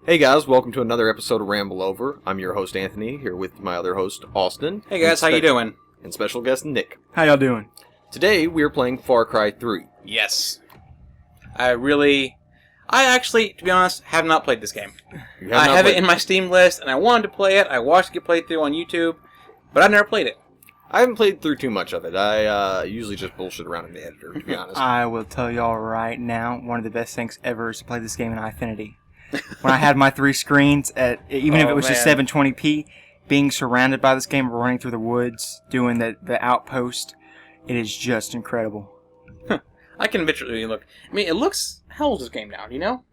Hey guys, welcome to another episode of Ramble Over. I'm your host Anthony, here with my other host Austin. Hey guys, how you doing? And special guest Nick. How y'all doing? Today we are playing Far Cry 3. Yes. I actually, to be honest, have not played this game. I have it in my Steam list, and I wanted to play it. I watched it get played through on YouTube, but I've never played it. I haven't played through too much of it. I usually just bullshit around in the editor, to be honest. I will tell y'all right now, one of the best things ever is to play this game in Infinity. When I had my 3 screens, even if it was just 720p, being surrounded by this game, running through the woods, doing the outpost, it is just incredible. I can visually look. I mean, it looks... How old is this game now, do you know?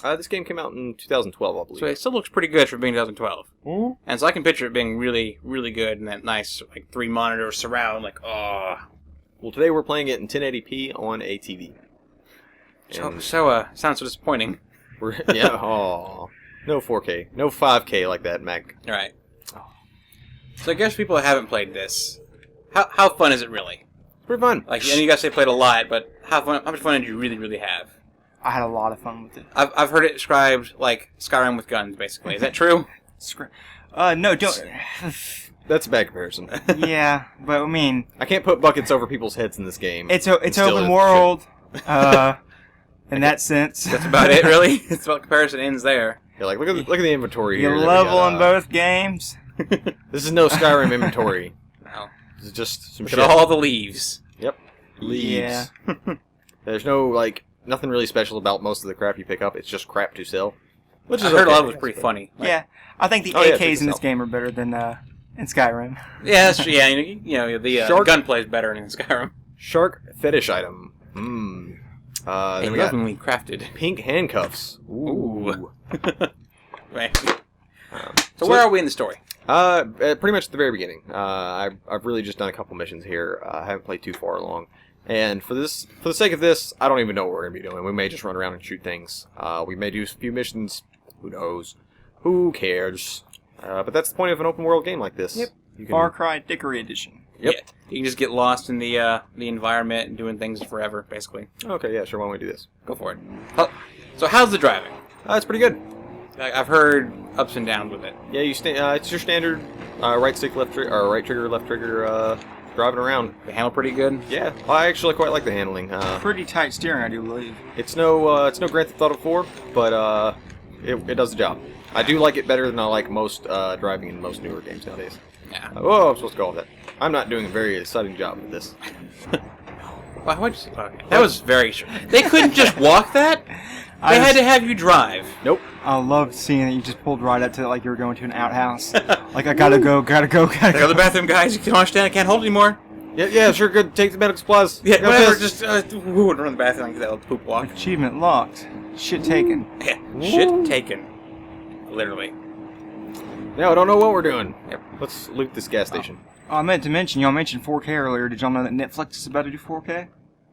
This game came out in 2012, I believe. So it still looks pretty good for being 2012. Mm-hmm. And so I can picture it being really, really good, and that nice, 3-monitor surround, Well, today we're playing it in 1080p on a TV. sounds so disappointing. No 4K. No 5K like that, Mac. Alright. So I guess people that haven't played this, how fun is it really? Pretty fun. And you guys say played a lot, but how much fun did you really, really have? I had a lot of fun with it. I've heard it described like Skyrim with guns, basically. Is that true? No, don't... That's a bad comparison. Yeah, but I mean... I can't put buckets over people's heads in this game. It's open world, in that sense. That's about it, really? It's about comparison ends there. Yeah, look at the inventory here. You level in both games. This is no Skyrim inventory. No. This is just some Look shit. at all the leaves. Yep. Leaves. Yeah. There's no, nothing really special about most of the crap you pick up. It's just crap to sell. Which I is heard a okay. lot of it was pretty funny. Yeah, I think the yeah, AKs in this game are better than in Skyrim. Yeah, that's true. Yeah, the gunplay is better in Skyrim. Shark fetish item. Then we got Lovingly crafted. pink handcuffs. Ooh. Right. So where are we in the story? Pretty much at the very beginning. I've really just done a couple missions here. I haven't played too far along. And for the sake of this, I don't even know what we're going to be doing. We may just run around and shoot things. We may do a few missions. Who knows? Who cares? But that's the point of an open world game like this. Yep. You Far Cry Dickory Edition. Yep. Yeah. You can just get lost in the environment and doing things forever, basically. Okay, yeah, sure. Why don't we do this? Go for it. So how's the driving? It's pretty good. I've heard ups and downs with it. Yeah, it's your standard right stick, left trigger, or right trigger, left trigger driving around. The handle pretty good. Yeah, I actually quite like the handling. Pretty tight steering, I do believe. It's no Grand Theft Auto 4, but it does the job. I do like it better than I like most driving in most newer games nowadays. Yeah. I'm supposed to go with that. I'm not doing a very exciting job with this. Wow, that was very short. They couldn't just walk that? They had to have you drive. Nope. I loved seeing that you just pulled right up to it like you were going to an outhouse. I gotta go. Go to the bathroom, guys. You can't understand. I can't hold anymore. Yeah, sure, good. Take the medical supplies. Yeah, Go whatever. piss. Just run to the bathroom and get that little poop walk. Achievement locked. Shit taken. Yeah, shit taken. Literally. No, I don't know what we're doing. Yep. Let's loot this gas station. I meant to mention, y'all mentioned 4K earlier. Did y'all know that Netflix is about to do 4K?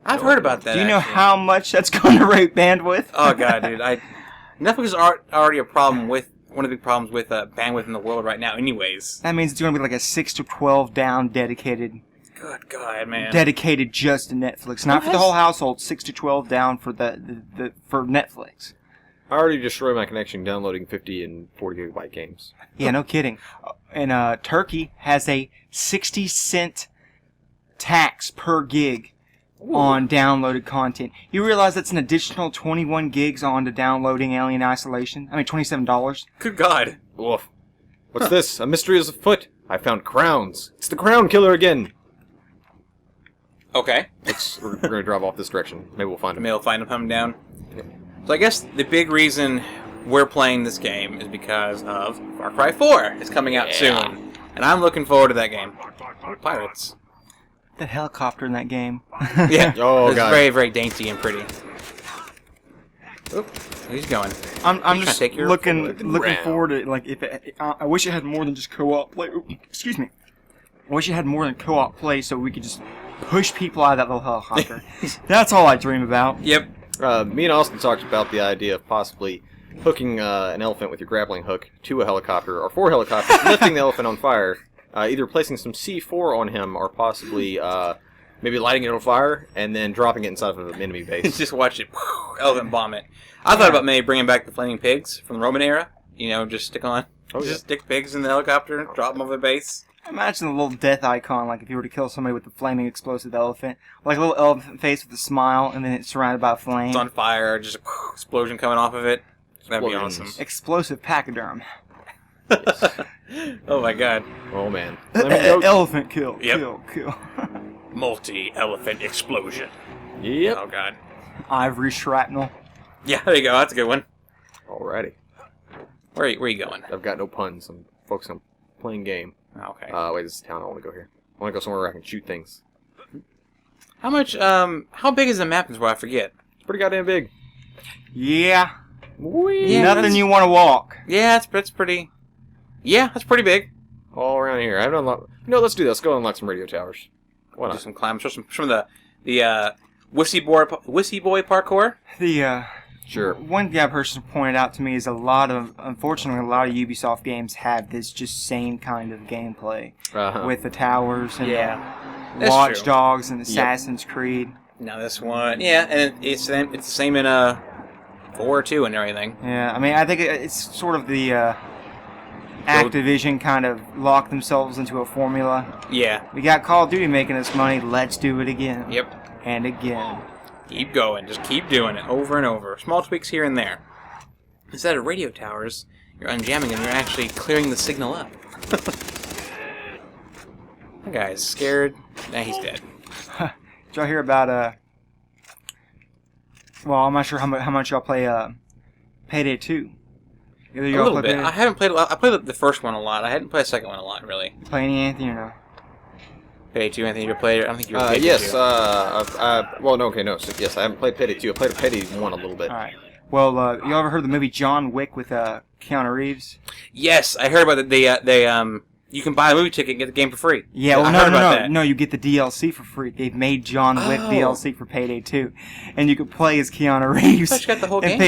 I've heard about that. Do you know actually. how much that's going to rape bandwidth? Oh god, dude! Netflix is already a problem with one of the big problems with bandwidth in the world right now. Anyways, That means it's going to be like a 6 to 12 down dedicated. good god, man. Dedicated just to Netflix, not for the whole household. 6 to 12 down for for Netflix. I already destroyed my connection downloading 50 and 40 gigabyte games. Yeah, no kidding. And Turkey has a 60-cent tax per gig on downloaded content. You realize that's an additional 21 gigs onto downloading Alien Isolation? I mean, $27. Good god. Woof. What's this? A mystery is afoot. I found crowns. It's the crown killer again. Okay. We're going to drive off this direction. Maybe we'll find him. Maybe we'll find him coming down. So I guess the big reason we're playing this game is because of Far Cry 4 is coming out soon. And I'm looking forward to that game. Pirates. That helicopter in that game. Yeah. Oh, it's God. very, very dainty and pretty. Oop. He's going. I'm just take your looking round. forward to I wish it had more than just co-op play. Excuse me. I wish it had more than co-op play so we could just push people out of that little helicopter. That's all I dream about. Yep. Me and Austin talked about the idea of possibly hooking an elephant with your grappling hook to a helicopter, or 4 helicopters, lifting the elephant on fire, either placing some C4 on him, or possibly maybe lighting it on fire, and then dropping it inside of an enemy base. Just watch it, elephant bomb it. I thought about maybe bringing back the flaming pigs from the Roman era. You know, just stick pigs in the helicopter and drop them over the base. Imagine the little death icon, like if you were to kill somebody with a flaming explosive elephant. Like a little elephant face with a smile, and then it's surrounded by a flame. It's on fire, just an explosion coming off of it. That'd be awesome. Explosive pachyderm. Oh my god. Oh man. Elephant kill. Yep. Kill. Multi-elephant explosion. Yep. Oh god. Ivory shrapnel. Yeah, there you go. That's a good one. Alrighty. Where are you going? I've got no puns. I'm focused on playing game. Okay. Wait, this is town. I want to go here. I want to go somewhere where I can shoot things. How much, how big is the map in this world? I forget. It's pretty goddamn big. Yeah. Yeah, Nothing you want to walk. Yeah, that's pretty... Yeah, that's pretty big. All around here. I haven't unlocked... You know, let's do this. Let's go unlock some radio towers. Why Do not? some climbs. Show some of the Wussy Boy parkour. Sure. One thing I've heard pointed out to me is unfortunately, a lot of Ubisoft games have this just same kind of gameplay with the towers and That's Watch true. Dogs and Assassin's Creed. Now this one, yeah, and it's the same in 4 too and everything. Yeah, I mean, I think it's sort of the Activision kind of locked themselves into a formula. Yeah. We got Call of Duty making us money, let's do it again. Yep. And again. Keep going. Just keep doing it over and over. Small tweaks here and there. Instead of radio towers, you're unjamming them. You're actually clearing the signal up. That guy's scared. Nah, he's dead. Did y'all hear about well, I'm not sure how much y'all play Payday 2. Either A y'all little play bit. I haven't played a lot. I played the first one a lot. I hadn't played the second one a lot, really. Play any Anthony or no? Payday 2, Anthony, you played it? I don't think you were Payday Yes. 2. Well, no, okay, no. So, yes, I haven't played Payday 2. I played Payday 1 a little bit. Alright. Well, y'all ever heard the movie John Wick with Keanu Reeves? Yes, I heard about it. You can buy a movie ticket and get the game for free. Yeah, well, I heard about that. no, you get the DLC for free. They've made John Wick DLC for Payday 2. And you can play as Keanu Reeves I thought you got the whole game.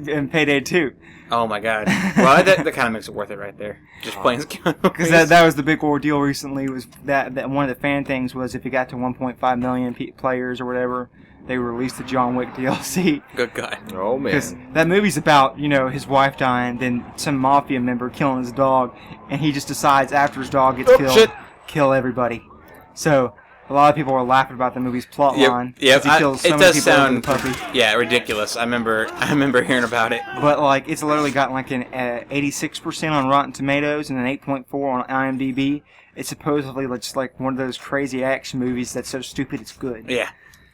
in Payday 2. Oh my god. Well, that kind of makes it worth it right there. Just playing as Keanu Because Reeves. that was the big ordeal recently, was that one of the fan things was if it got to 1.5 million players or whatever, they released the John Wick DLC. Good guy. Oh, Because man. that movie's about, his wife dying, then some mafia member killing his dog, and he just decides after his dog gets killed, shit. kill everybody. So, a lot of people are laughing about the movie's plot line. Yep. 'cause he kills so It many does people over sound the puppy. yeah, ridiculous. I remember hearing about it. But, it's literally got an 86% on Rotten Tomatoes and an 8.4 on IMDb. It's supposedly just one of those crazy action movies that's so stupid it's good. Yeah.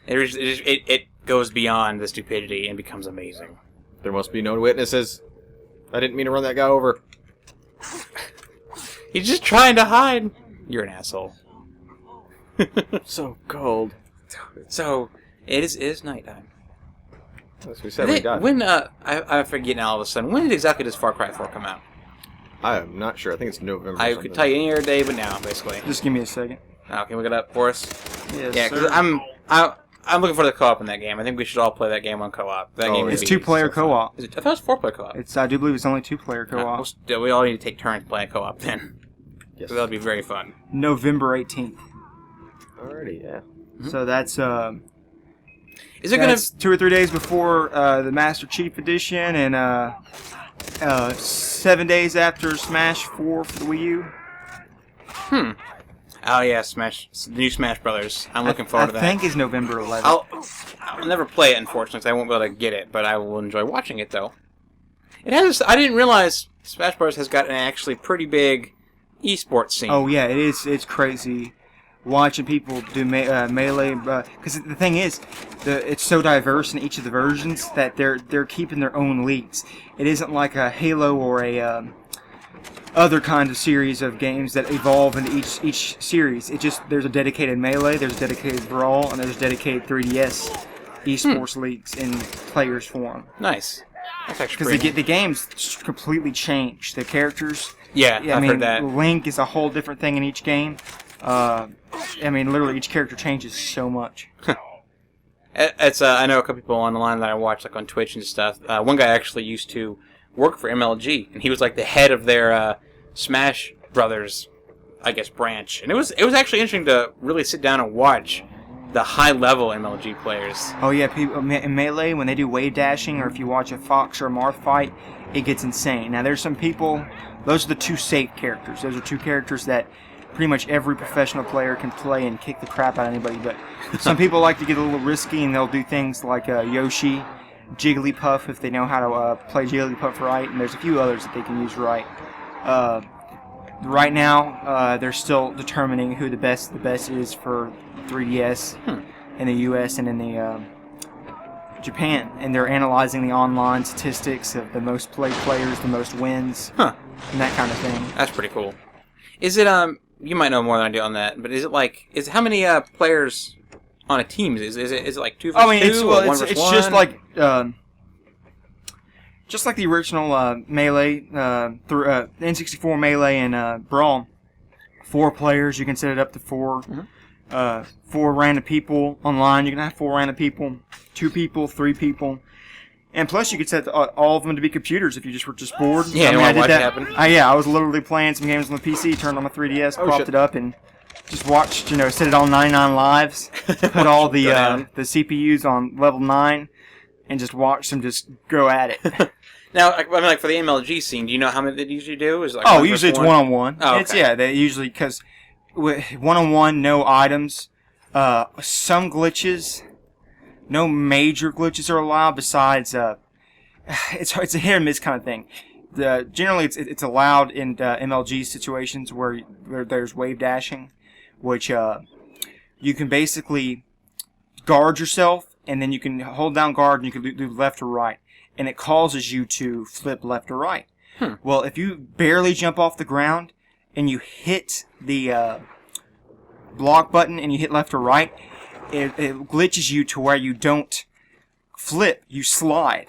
It goes beyond the stupidity and becomes amazing. There must be no witnesses. I didn't mean to run that guy over. He's just trying to hide. You're an asshole. So cold. So, it is nighttime. As we said, we died. When, I forget now all of a sudden, when did exactly does Far Cry 4 come out? I am not sure. I think it's November. I could tell you any other day, but now, basically. Just give me a second. Can we look it up for us? Yes, Yeah, because I'm looking for the co-op in that game. I think we should all play that game on co-op. That game It's would be 2-player so fun. co-op. Is it? I thought it was 4-player co-op. I do believe it's only 2-player co-op. We all need to take turns playing co-op then. Yes. So that'll be very fun. November 18th. Alrighty, yeah. So that's Is it gonna? that's 2 or 3 days before the Master Chief Edition and 7 days after Smash 4 for the Wii U. Oh yeah, the new Smash Brothers. I'm looking forward to that. I think it's November 11th. I'll never play it, unfortunately, 'cause I won't be able to get it. But I will enjoy watching it, though. It has. I didn't realize Smash Bros. Has got an actually pretty big esports scene. Oh yeah, it is. It's crazy watching people do melee. Because the thing is, it's so diverse in each of the versions that they're keeping their own leagues. It isn't like a Halo or a other kind of series of games that evolve into each series. There's a dedicated melee, there's a dedicated brawl, and there's dedicated 3DS esports leagues in players form. Nice. That's actually Because pretty the games completely change. The characters. Yeah, I I've mean, heard that. Link is a whole different thing in each game. Literally each character changes so much. It's I know a couple people on the line that I watch on Twitch and stuff. One guy actually used to work for MLG, and he was the head of their Smash Brothers, I guess, branch. And it was actually interesting to really sit down and watch the high-level MLG players. Oh yeah, people in Melee, when they do wave dashing, or if you watch a Fox or a Marth fight, it gets insane. Now there's some people, those are the two safe characters. Those are two characters that pretty much every professional player can play and kick the crap out of anybody. But some people like to get a little risky, and they'll do things like Yoshi, Jigglypuff, if they know how to play Jigglypuff right, and there's a few others that they can use right. Right now, they're still determining who the best is for 3DS in the U.S. and in the Japan, and they're analyzing the online statistics of the most played players, the most wins, and that kind of thing. That's pretty cool. Is it you might know more than I do on that, but is it how many players on a team? Is it like 2 versus 2 or 1 versus 1? Just like the original Melee, N64 Melee and Brawl, 4 players. You can set it up to 4. 4 random people online. You can have 4 random people, 2 people, 3 people, and plus you could set all of them to be computers if you just were bored. Yeah, I did that. I was literally playing some games on the PC, turned on my 3DS, propped it up, and just watched. Set it all 99 lives, put all the CPUs on level 9, and just watched them just go at it. Now, I mean, like for the MLG scene, do you know how many they usually do? Is it like usually it's 1-on-1. Oh, okay. They usually, because 1-on-1, no items, some glitches, no major glitches are allowed. Besides, it's a hit or miss kind of thing. Generally, it's allowed in MLG situations where there's wave dashing, which you can basically guard yourself, and then you can hold down guard, and you can do left or right. And it causes you to flip left or right. Well, if you barely jump off the ground and you hit the block button and you hit left or right, it glitches you to where you don't flip, you slide.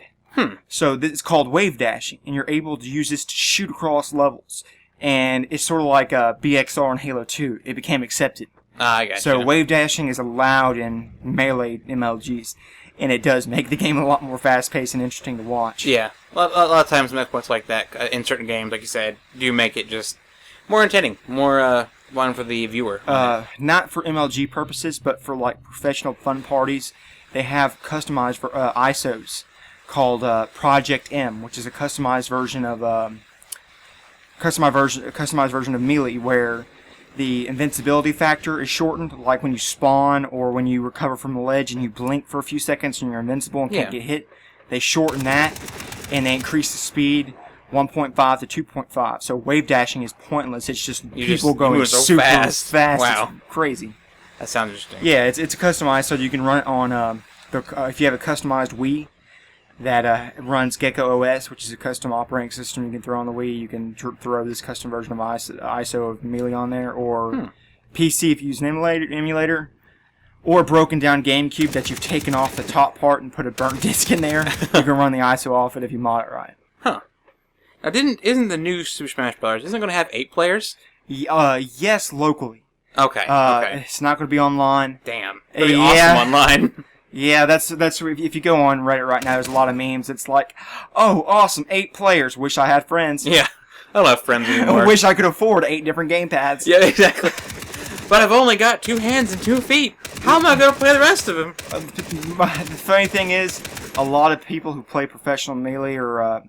So this is called wave dashing, and you're able to use this to shoot across levels. And it's sort of like BXR in Halo 2. It became accepted. I got you. So wave dashing is allowed in Melee MLGs. And it does make the game a lot more fast-paced and interesting to watch. Yeah. A lot of times points like that in certain games, like you said, do make it just more entertaining, more fun for the viewer. Not for MLG purposes, but for like professional fun parties. They have customized for ISOs called Project M, which is a customized version of Melee, where the invincibility factor is shortened, like when you spawn or when you recover from the ledge and you blink for a few seconds and you're invincible and can't get hit. They shorten that, and they increase the speed 1.5 to 2.5. So wave dashing is pointless. It's just people going super fast. Wow. It's crazy. That sounds interesting. Yeah, it's customized, so you can run it on if you have a customized Wii that runs Gecko OS, which is a custom operating system you can throw on the Wii. You can throw this custom version of ISO of Melee on there, or PC if you use an emulator, or a broken down GameCube that you've taken off the top part and put a burnt disc in there. You can run the ISO off it if you mod it right. Huh. Now, isn't the new Super Smash Bros. Isn't it going to have 8 players? Yes, locally. Okay. It's not going to be online. Damn. It'll be awesome online. Yeah, that's if you go on Reddit right now, there's a lot of memes. It's like, oh, awesome, 8 players. Wish I had friends. Yeah, I don't have friends anymore. Wish I could afford 8 different gamepads. Yeah, exactly. But I've only got 2 hands and 2 feet. How am I going to play the rest of them? The funny thing is, a lot of people who play professional Melee or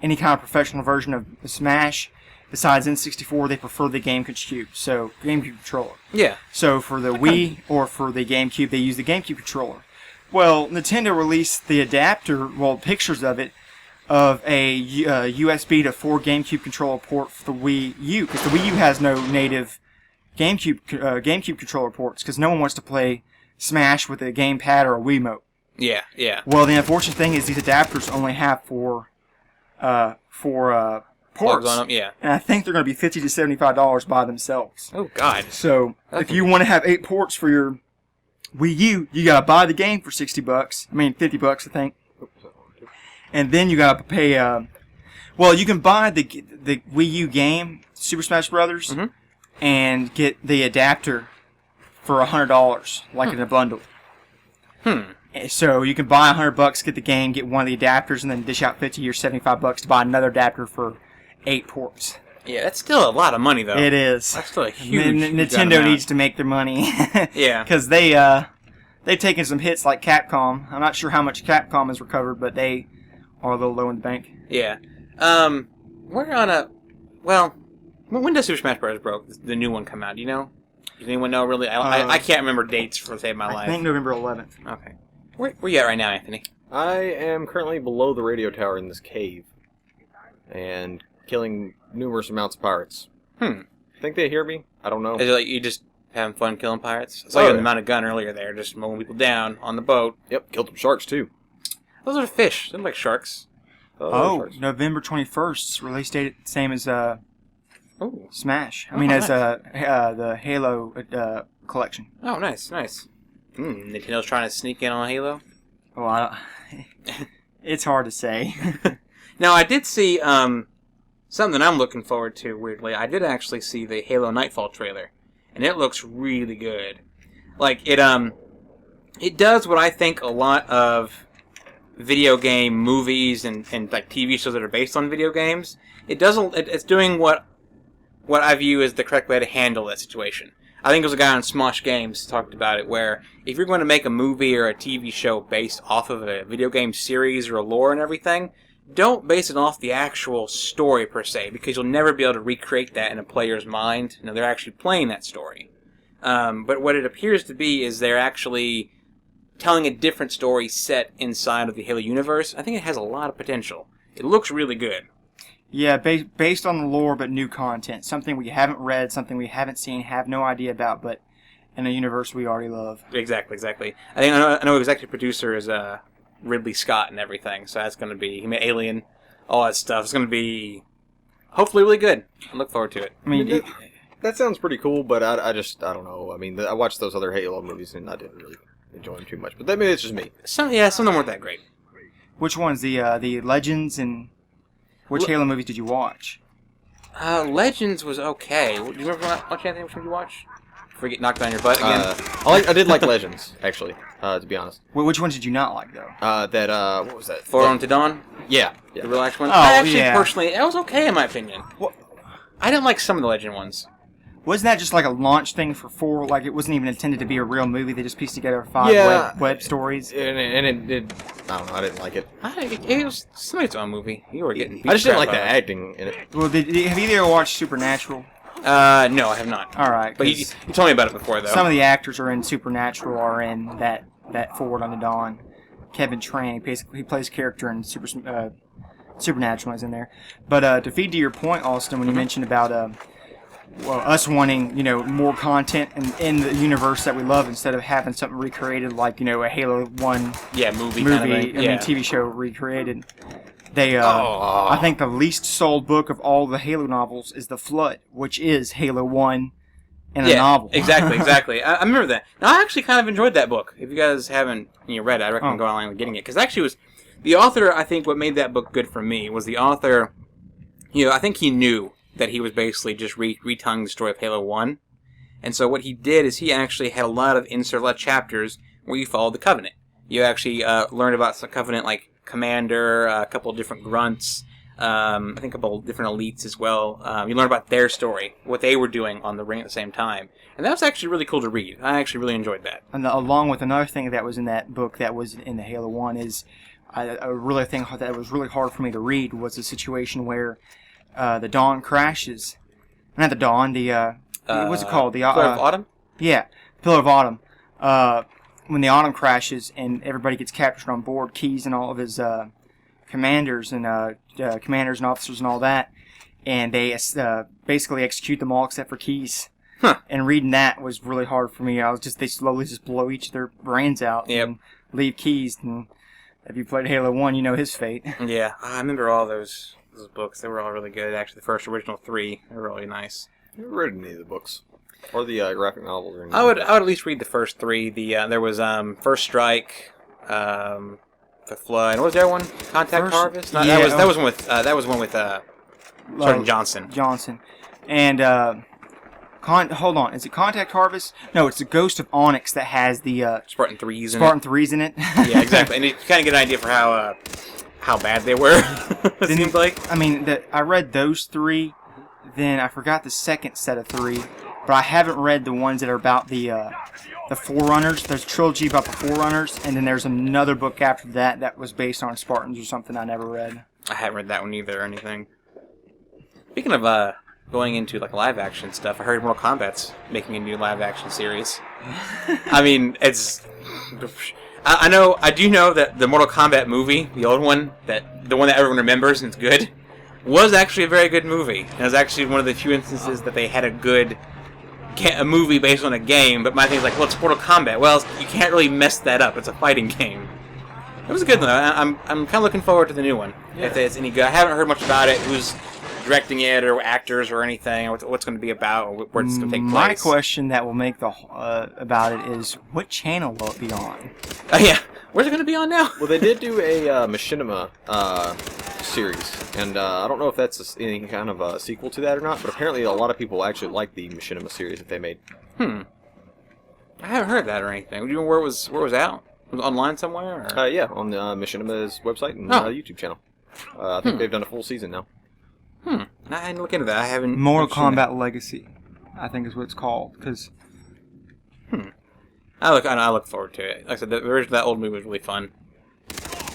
any kind of professional version of Smash, besides N64, they prefer the GameCube, so GameCube controller. Yeah. So for the Wii or for the GameCube, they use the GameCube controller. Well, Nintendo released the adapter, pictures of it, of a USB to 4 GameCube controller port for the Wii U, because the Wii U has no native GameCube controller ports, because no one wants to play Smash with a gamepad or a Wiimote. Yeah, yeah. Well, the unfortunate thing is these adapters only have 4 ports on them, yeah. And I think they're going to be $50 to $75 by themselves. Oh God! So if you want to have 8 ports for your Wii U, you got to buy the game for $60. I mean $50, I think. And then you got to pay. You can buy the Wii U game Super Smash Brothers, and get the adapter for $100, like in a bundle. So you can buy $100, get the game, get one of the adapters, and then dish out $50 or $75 to buy another adapter for 8 ports. Yeah, that's still a lot of money, though. It is. That's still a huge Nintendo needs to make their money. Yeah. Because they've taken some hits like Capcom. I'm not sure how much Capcom has recovered, but they are a little low in the bank. Yeah. We're on a... Well, when does Super Smash Bros. Broke, the new one come out? Do you know? Does anyone know, really? I can't remember dates for Save My Life. I think November 11th. Okay. Where you at right now, Anthony? I am currently below the radio tower in this cave. And killing numerous amounts of pirates. Think they hear me? I don't know. Is it like you just having fun killing pirates? I saw you on the Mounted Gun earlier there, just mowing people down on the boat. Yep, killed some sharks too. Those are fish. They're like sharks. Sharks. November 21st. Release date same as Smash. I mean, nice. as the Halo collection. Oh, nice, nice. Nintendo's trying to sneak in on Halo? Well, it's hard to say. Now, I did see something I'm looking forward to, weirdly. I did actually see the Halo Nightfall trailer, and it looks really good. Like, it does what I think a lot of video game movies and like TV shows that are based on video games. It's doing what I view as the correct way to handle that situation. I think it was a guy on Smosh Games talked about it, where if you're going to make a movie or a TV show based off of a video game series or a lore and everything, don't base it off the actual story per se, because you'll never be able to recreate that in a player's mind. They're actually playing that story. But what it appears to be is they're actually telling a different story set inside of the Halo universe. I think it has a lot of potential. It looks really good. Yeah, based on the lore, but new content. Something we haven't read, something we haven't seen, have no idea about, but in a universe we already love. Exactly. I know executive producer is Ridley Scott and everything, so that's going to be... He made Alien, all that stuff. It's going to be hopefully really good. I look forward to it. I mean, that sounds pretty cool, but I don't know. I mean, I watched those other Halo movies and I didn't really enjoy them too much. But maybe it's just me. Some of them weren't that great. Which ones? The Legends and... Which Halo movies did you watch? Legends was okay. Do you remember watching anything? Which one did you watch? Before you get knocked on your butt again? I did like Legends, actually, to be honest. Well, which ones did you not like, though? What was that? Forerunner to Dawn? Yeah. The real action one? Oh, personally, that was okay in my opinion. What? I didn't like some of the Legend ones. Wasn't that just like a launch thing for 4? Like, it wasn't even intended to be a real movie. They just pieced together 5 web stories. And it I don't know. I didn't like it. It was somebody's own movie. You were getting beat. I just didn't like the acting in it. Well, have you ever watched Supernatural? No, I have not. All right. But you told me about it before, though. Some of the actors are in Supernatural are in that Forward Unto Dawn. Kevin Tran, he plays character in Supernatural is in there. But to feed to your point, Austin, when you mentioned about us wanting, more content in the universe that we love instead of having something recreated like, a Halo 1 movie kind of thing. TV show recreated. I think the least sold book of all the Halo novels is The Flood, which is Halo 1 in a novel. Exactly. I remember that. Now, I actually kind of enjoyed that book. If you guys haven't read it, I recommend going online and getting it. Because actually was the author, I think what made that book good for me was the author, I think he knew that he was basically just retelling the story of Halo 1. And so what he did is he actually had a lot of chapters where you followed the Covenant. You actually learned about the Covenant, like Commander, a couple of different grunts, I think a couple of different elites as well. You learn about their story, what they were doing on the ring at the same time. And that was actually really cool to read. I actually really enjoyed that. And along with another thing that was in that book that was in the Halo 1 is I really think that was really hard for me to read was the situation where the Dawn crashes. Not the Dawn, what's it called? The Pillar of Autumn? Yeah, Pillar of Autumn. When the Autumn crashes and everybody gets captured on board, Keyes and all of his commanders and officers and all that, and they basically execute them all except for Keyes. Huh. And reading that was really hard for me. They slowly just blow each of their brains out and leave Keyes. And if you played Halo 1, you know his fate. Yeah, I remember all those books. They were all really good. Actually, the first original 3, they were really nice. I never read any of the books. Or the graphic novels. Or I would at least read the first 3. There was First Strike, The Flood. What was the other one? Contact Harvest? No, yeah, that was one with Sergeant Johnson. And hold on, is it Contact Harvest? No, it's the Ghost of Onyx that has the Spartan 3s in it. Yeah, exactly. And you kind of get an idea for how bad they were. It seems like. I mean, I read those 3. then I forgot the second set of 3, but I haven't read the ones that are about the Forerunners. There's a trilogy about the Forerunners, and then there's another book after that that was based on Spartans or something I never read. I haven't read that one either or anything. Speaking of going into like live action stuff, I heard Mortal Kombat's making a new live action series. I mean, it's... I do know that the Mortal Kombat movie, the old one, the one that everyone remembers and it's good, was actually a very good movie. It was actually one of the few instances that they had a movie based on a game, but my thing is like, well, it's Mortal Kombat. Well, you can't really mess that up. It's a fighting game. It was good though. I'm kind of looking forward to the new one. Yeah. If it's any good. I haven't heard much about it. Who's directing it, or actors, or anything, or what's going to be about, or where it's going to take place. My question that will make about it is, what channel will it be on? Yeah, where's it going to be on now? Well, they did do a Machinima series, and I don't know if that's any kind of a sequel to that or not, but apparently a lot of people actually like the Machinima series that they made. I haven't heard that or anything. Do you know where it was out? Was it online somewhere? Or? Yeah, on the Machinima's website and YouTube channel. I think they've done a full season now. I hadn't looked into that. I haven't. Mortal Kombat Legacy, I think is what it's called. Because. I look forward to it. Like I said, that old movie was really fun.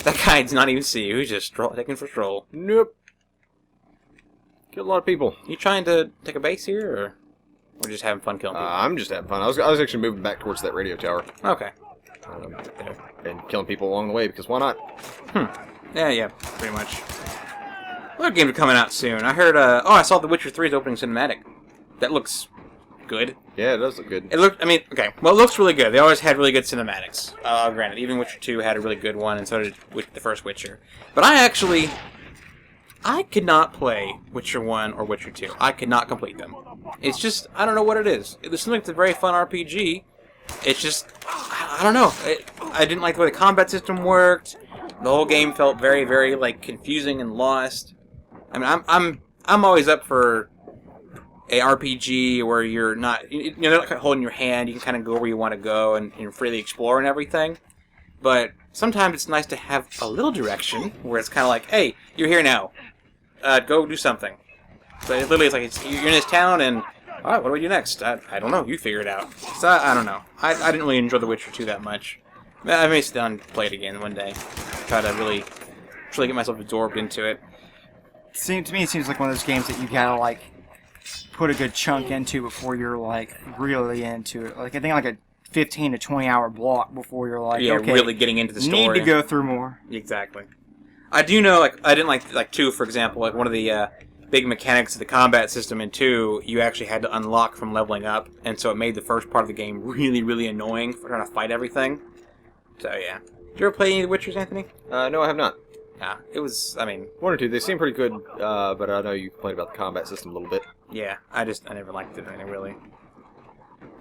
That guy did not even see you. He was just taking for a stroll. Nope. Killed a lot of people. You trying to take a base here, or we're just having fun killing people? I'm just having fun. I was actually moving back towards that radio tower. Okay. And killing people along the way, because why not? Yeah, pretty much. Other games are coming out soon. I heard, I saw The Witcher 3's opening cinematic. That looks good. Yeah, it does look good. It looks really good. They always had really good cinematics. Granted, even Witcher 2 had a really good one, and so did the first Witcher. But I could not play Witcher 1 or Witcher 2. I could not complete them. It's just, I don't know what it is. It seems like it's a very fun RPG. It's just, I don't know. I didn't like the way the combat system worked. The whole game felt very, very, like, confusing and lost. I mean, I'm always up for a RPG where you're not like holding your hand. You can kind of go where you want to go and freely explore and everything. But sometimes it's nice to have a little direction where it's kind of like, hey, you're here now. Go do something. So it literally, it's like you're in this town and, all right, what do we do next? I don't know. You figure it out. So I don't know. I didn't really enjoy The Witcher 2 that much. I may sit down and play it again one day. Try to really get myself absorbed into it. To me, it seems like one of those games that you gotta like put a good chunk into before you're like really into it. Like I think like a 15 to 20 hour block before you're like, okay, really getting into the story. Need to go through more. Exactly. I do know, like I didn't like 2, for example. Like one of the big mechanics of the combat system in 2, you actually had to unlock from leveling up, and so it made the first part of the game really, really annoying for trying to fight everything. So yeah. Did you ever play any of the Witchers, Anthony? No, I have not. Yeah, it was, I mean... 1 or 2, they seem pretty good, but I know you complained about the combat system a little bit. Yeah, I never liked it, really.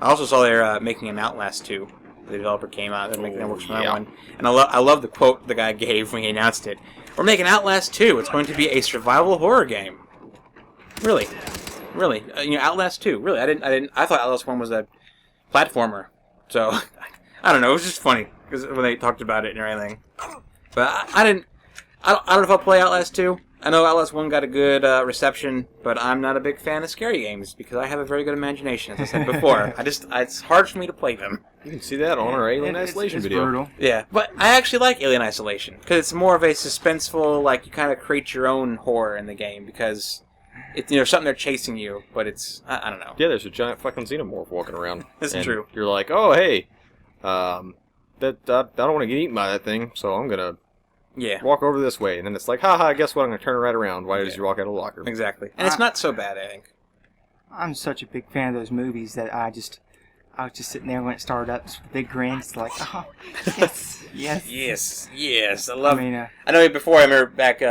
I also saw they're making an Outlast 2. The developer came out, they're making networks for that one. And I love the quote the guy gave when he announced it. We're making Outlast 2, it's going to be a survival horror game. Really. Outlast 2, really. I thought Outlast 1 was a platformer. So, I don't know, it was just funny, because when they talked about it and everything. But I don't know if I'll play Outlast 2. I know Outlast 1 got a good reception, but I'm not a big fan of scary games because I have a very good imagination, as I said before. It's hard for me to play them. You can see that on our Alien Isolation video. Brutal. Yeah, but I actually like Alien Isolation because it's more of a suspenseful, like you kind of create your own horror in the game because it's something they're chasing you, but it's I don't know. Yeah, there's a giant fucking xenomorph walking around. That's true. You're like, oh hey, I don't want to get eaten by that thing, so I'm gonna. Yeah. Walk over this way, and then it's like, haha, guess what? I'm going to turn right around. Why did you walk out of the locker? Exactly. And it's not so bad, I think. I'm such a big fan of those movies that I was just sitting there when it started up with big grins, like, oh, yes. I know before, I remember back, me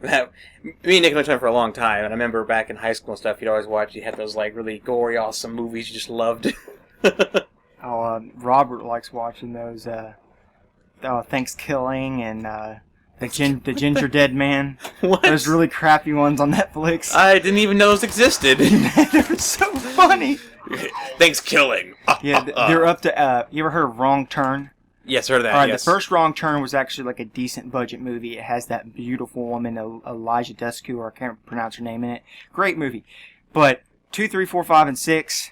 and Nick went to for a long time, and I remember back in high school and stuff, you'd always watch, you had those, like, really gory, awesome movies you just loved. Robert likes watching those, Thanksgiving and the Ginger Dead Man. What? Those really crappy ones on Netflix. I didn't even know those existed. They're so funny. Thanksgiving. Yeah, they're up to. You ever heard of Wrong Turn? Yes, heard of that. All right, yes. The first Wrong Turn was actually like a decent budget movie. It has that beautiful woman, Elijah Dushku, or I can't pronounce her name in it. Great movie. But 2, 3, 4, 5, and 6.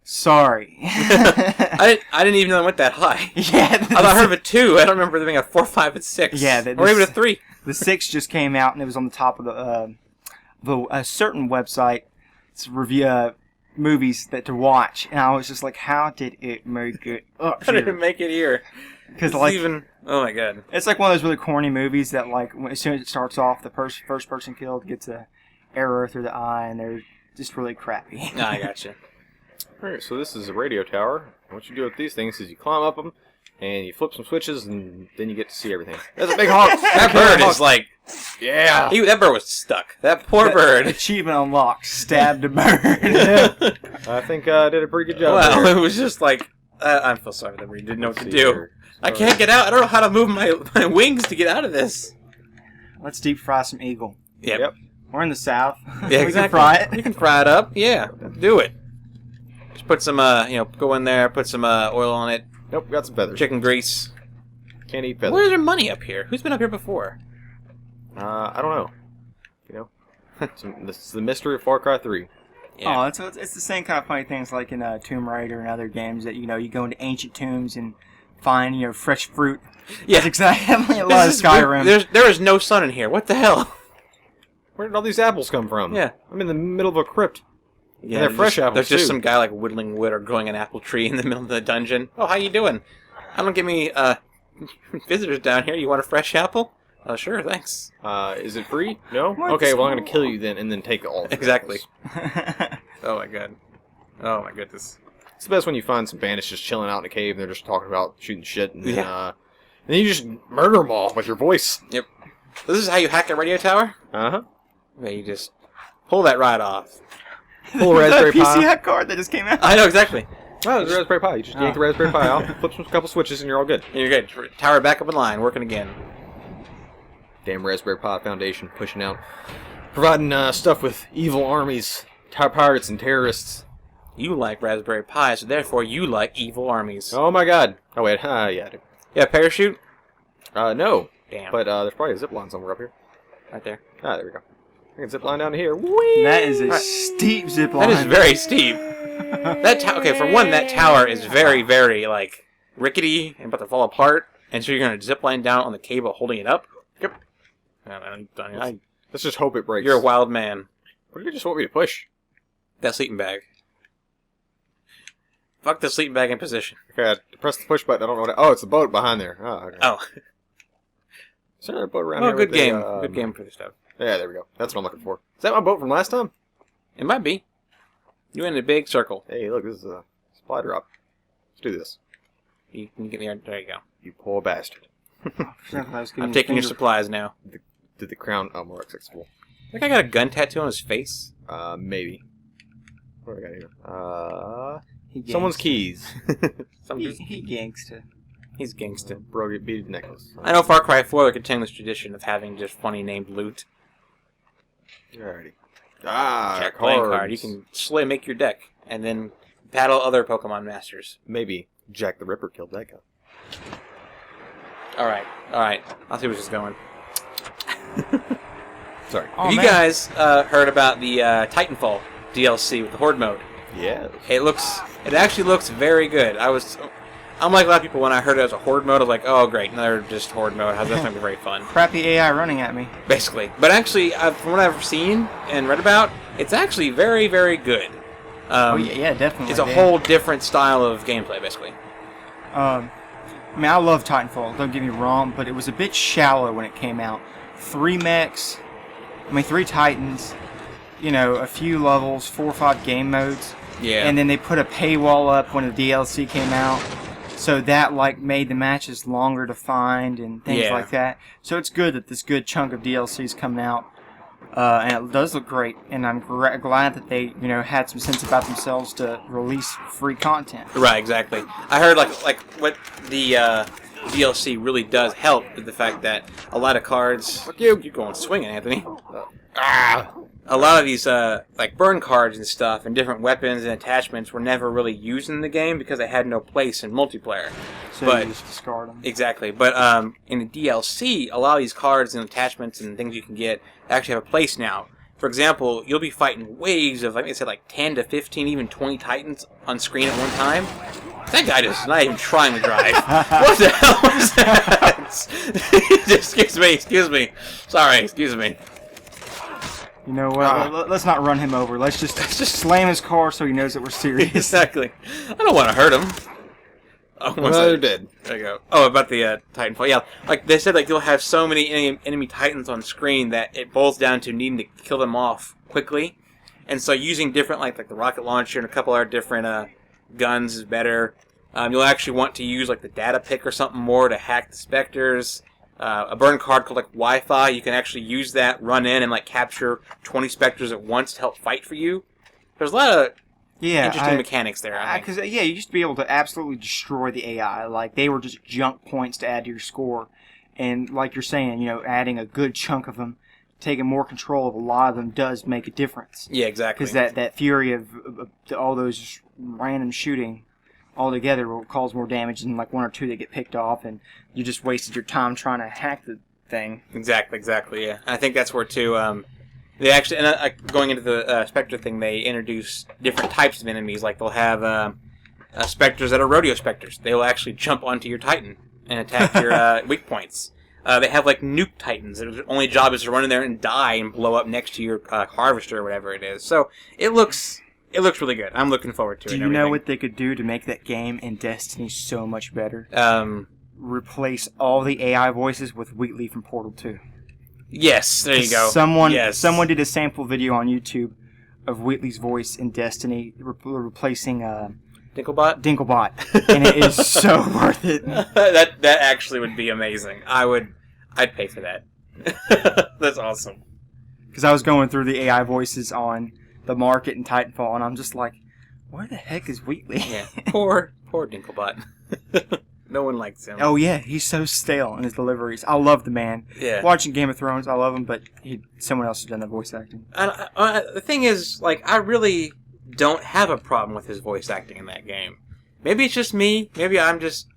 Sorry. I didn't even know it went that high. Yeah. I thought I heard of a 2. I don't remember there being a 4, 5, and 6. Yeah, or even a 3. The 6 just came out, and it was on the top of a certain website. It's review movies that to watch, and I was just like, how did it make it up How did here? it make it here? Because It's even. Oh my god. it's like one of those really corny movies that like as soon as it starts off, the first person killed gets a arrow through the eye, and they're just really crappy. No, I gotcha. Alright, so this is a radio tower. What you do with these things is you climb up them, and you flip some switches, and then you get to see everything. That's a big honk! That bird is like. Yeah! That bird was stuck. That poor bird. Achievement unlocked. Stabbed a bird. I think I did a pretty good job Well, there. it was just like. I feel sorry for the bird. Didn't know what to Let's do. see here. I can't get out. I don't know how to move my wings to get out of this. Let's deep fry some eagle. Yep. We're in the South. Yeah, We exactly. can fry it. You can fry it up. Yeah, do it. Just put some, go in there, put some oil on it, Nope, got some feathers. chicken grease. Can't eat feathers. Where's there money up here? Who's been up here before? I don't know. This is the mystery of Far Cry 3. Yeah. Oh, it's the same kind of funny things like in Tomb Raider and other games that you go into ancient tombs and find fresh fruit. Yeah. That's exactly a lot of This is Skyrim. weird. There is no sun in here. What the hell? Where did all these apples come from? Yeah. I'm in the middle of a crypt. Yeah, they're fresh apples, There's just too. some guy like whittling wood or growing an apple tree in the middle of the dungeon. Oh, how you doing? I don't get me visitors down here. You want a fresh apple? Sure, thanks. Is it free? No? What? Okay, well I'm gonna kill you then, and then take all of the Exactly. apples. Oh my god. Oh my goodness. It's the best when you find some bandits just chilling out in a cave and they're just talking about shooting shit, and then, Yeah. and then you just murder them all with your voice. Yep. This is how you hack a radio tower? Uh-huh. Okay, you just pull that right off. Pull a Raspberry PC Pi. hack card that just came out. I know exactly. Oh, there's a Raspberry Pi. You just yank the Raspberry Pi out, flip a couple switches, and you're all good. And you're good. Tower back up in line, working again. Damn Raspberry Pi Foundation pushing out. Providing stuff with evil armies, pirates, and terrorists. You like Raspberry Pi, so therefore you like evil armies. Oh my god. Oh wait, yeah I do. Yeah, parachute? No. Damn. But there's probably a zip line somewhere up here. Right there. Ah, there we go. I can zip line down to here. Whee! That is a steep zip line. That is very steep. Okay, for one, that tower is very, very, rickety and about to fall apart. And so you're going to zip line down on the cable holding it up? Yep. Let's just hope it breaks. You're a wild man. What do you just want me to push? That sleeping bag. Fuck the sleeping bag in position. Okay, I press the push button. I don't know what. Oh, it's the boat behind there. Oh, okay. Oh. Is there a boat around Oh, here? good with game. the, Good game for this stuff. Yeah, there we go. That's what I'm looking for. Is that my boat from last time? It might be. You in a big circle. Hey, look, this is a supply drop. Let's do this. You can get there. There you go. You poor bastard. I'm taking your supplies now. Did the crown? Oh, more accessible. That guy got a gun tattoo on his face. Maybe. What do I got here? He Someone's gangsta. keys. He gangsta. He's gangsta. Broken beaded necklace. I know Far Cry 4 continued this tradition of having just funny named loot. Alrighty. Ah, Check playing cards. card. You can make your deck and then battle other Pokemon masters. Maybe Jack the Ripper killed that guy. Alright. I'll see where this is going. Sorry. Oh, Have you man. guys heard about the Titanfall DLC with the Horde mode? Yeah. It actually looks very good. I'm like a lot of people when I heard it was a Horde mode, I was like, oh great, another just Horde mode. How's that going to be very fun? Crappy AI running at me. Basically. But actually, from what I've seen and read about, it's actually very, very good. Yeah, definitely. It's a whole different style of gameplay, basically. I mean, I love Titanfall, don't get me wrong, but it was a bit shallow when it came out. 3 mechs, 3 Titans, a few levels, 4 or 5 game modes. Yeah. And then they put a paywall up when the DLC came out. So that, made the matches longer to find and things like that. So it's good that this good chunk of DLC is coming out. And it does look great. And I'm glad that they, had some sense about themselves to release free content. Right, exactly. I heard, what the DLC really does help is the fact that a lot of cards... Fuck you. You're going swinging, Anthony. Ah. A lot of these, burn cards and stuff and different weapons and attachments were never really used in the game because they had no place in multiplayer. So But- you just discard them. Exactly. But in the DLC, a lot of these cards and attachments and things you can get actually have a place now. for example, you'll be fighting waves of, like I said, like 10 to 15, even 20 Titans on screen at one time. That guy is not even trying to drive. What the hell was that? Excuse me. Sorry, excuse me. You know what? Let's not run him over. Let's just slam his car so he knows that we're serious. Exactly. I don't want to hurt him. Oh, they're dead. There you go. Oh, about the Titanfall. Yeah, like they said, like you'll have so many enemy Titans on screen that it boils down to needing to kill them off quickly, and so using different like the rocket launcher and a couple other different guns is better. You'll actually want to use like the data pick or something more to hack the Spectres. A burn card called like Wi-Fi. You can actually use that, run in, and like capture 20 Spectres at once to help fight for you. There's a lot of interesting mechanics there. Because you used to be able to absolutely destroy the AI. Like they were just junk points to add to your score, and like you're saying, you know, adding a good chunk of them, taking more control of a lot of them does make a difference. Yeah, exactly. Because that fury of all those random shooting all together will cause more damage than like one or two that get picked off, and you just wasted your time trying to hack the thing. Exactly. Yeah, I think that's where too. They actually, and going into the Spectre thing, they introduce different types of enemies. Like they'll have Spectres that are rodeo Spectres. They will actually jump onto your Titan and attack your weak points. They have like nuke Titans. Their only job is to run in there and die and blow up next to your harvester or whatever it is. So it looks really good. I'm looking forward to it. Do you know what they could do to make that game and Destiny so much better? Replace all the AI voices with Wheatley from Portal 2. Yes, there you go. Someone did a sample video on YouTube of Wheatley's voice in Destiny replacing Dinklebot, and it is so worth it. That actually would be amazing. I'd pay for that. That's awesome. Because I was going through the AI voices on the market in Titanfall, and I'm just like, where the heck is Wheatley? Yeah, poor Dinklebot. No one likes him. Oh yeah, he's so stale in his deliveries. I love the man. Yeah. Watching Game of Thrones, I love him, but someone else has done the voice acting. The thing is, like, I really don't have a problem with his voice acting in that game. Maybe it's just me. Maybe I'm just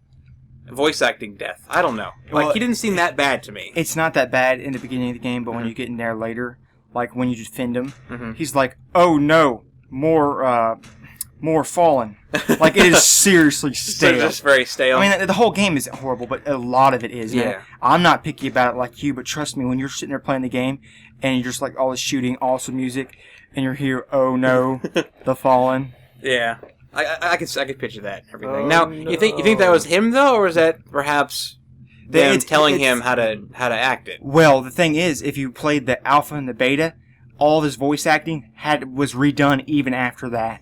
voice acting deaf. I don't know. Like, Well, he didn't seem that bad to me. It's not that bad in the beginning of the game, but when you get in there later, like when you just defend him, Mhm. he's like, "Oh no, more fallen." Like it is seriously So stale. just very stale. I mean, the whole game isn't horrible, but a lot of it is. Yeah. Man. I'm not picky about it like you, but trust me, when you're sitting there playing the game and you're just like all this shooting, awesome music, and you're here, oh no, the fallen. Yeah. I could picture that and everything. Oh, Now, no. you think that was him though, or is that perhaps them It's- telling it's- him how to act it? Well, the thing is, if you played the alpha and the beta, all of his voice acting was redone even after that.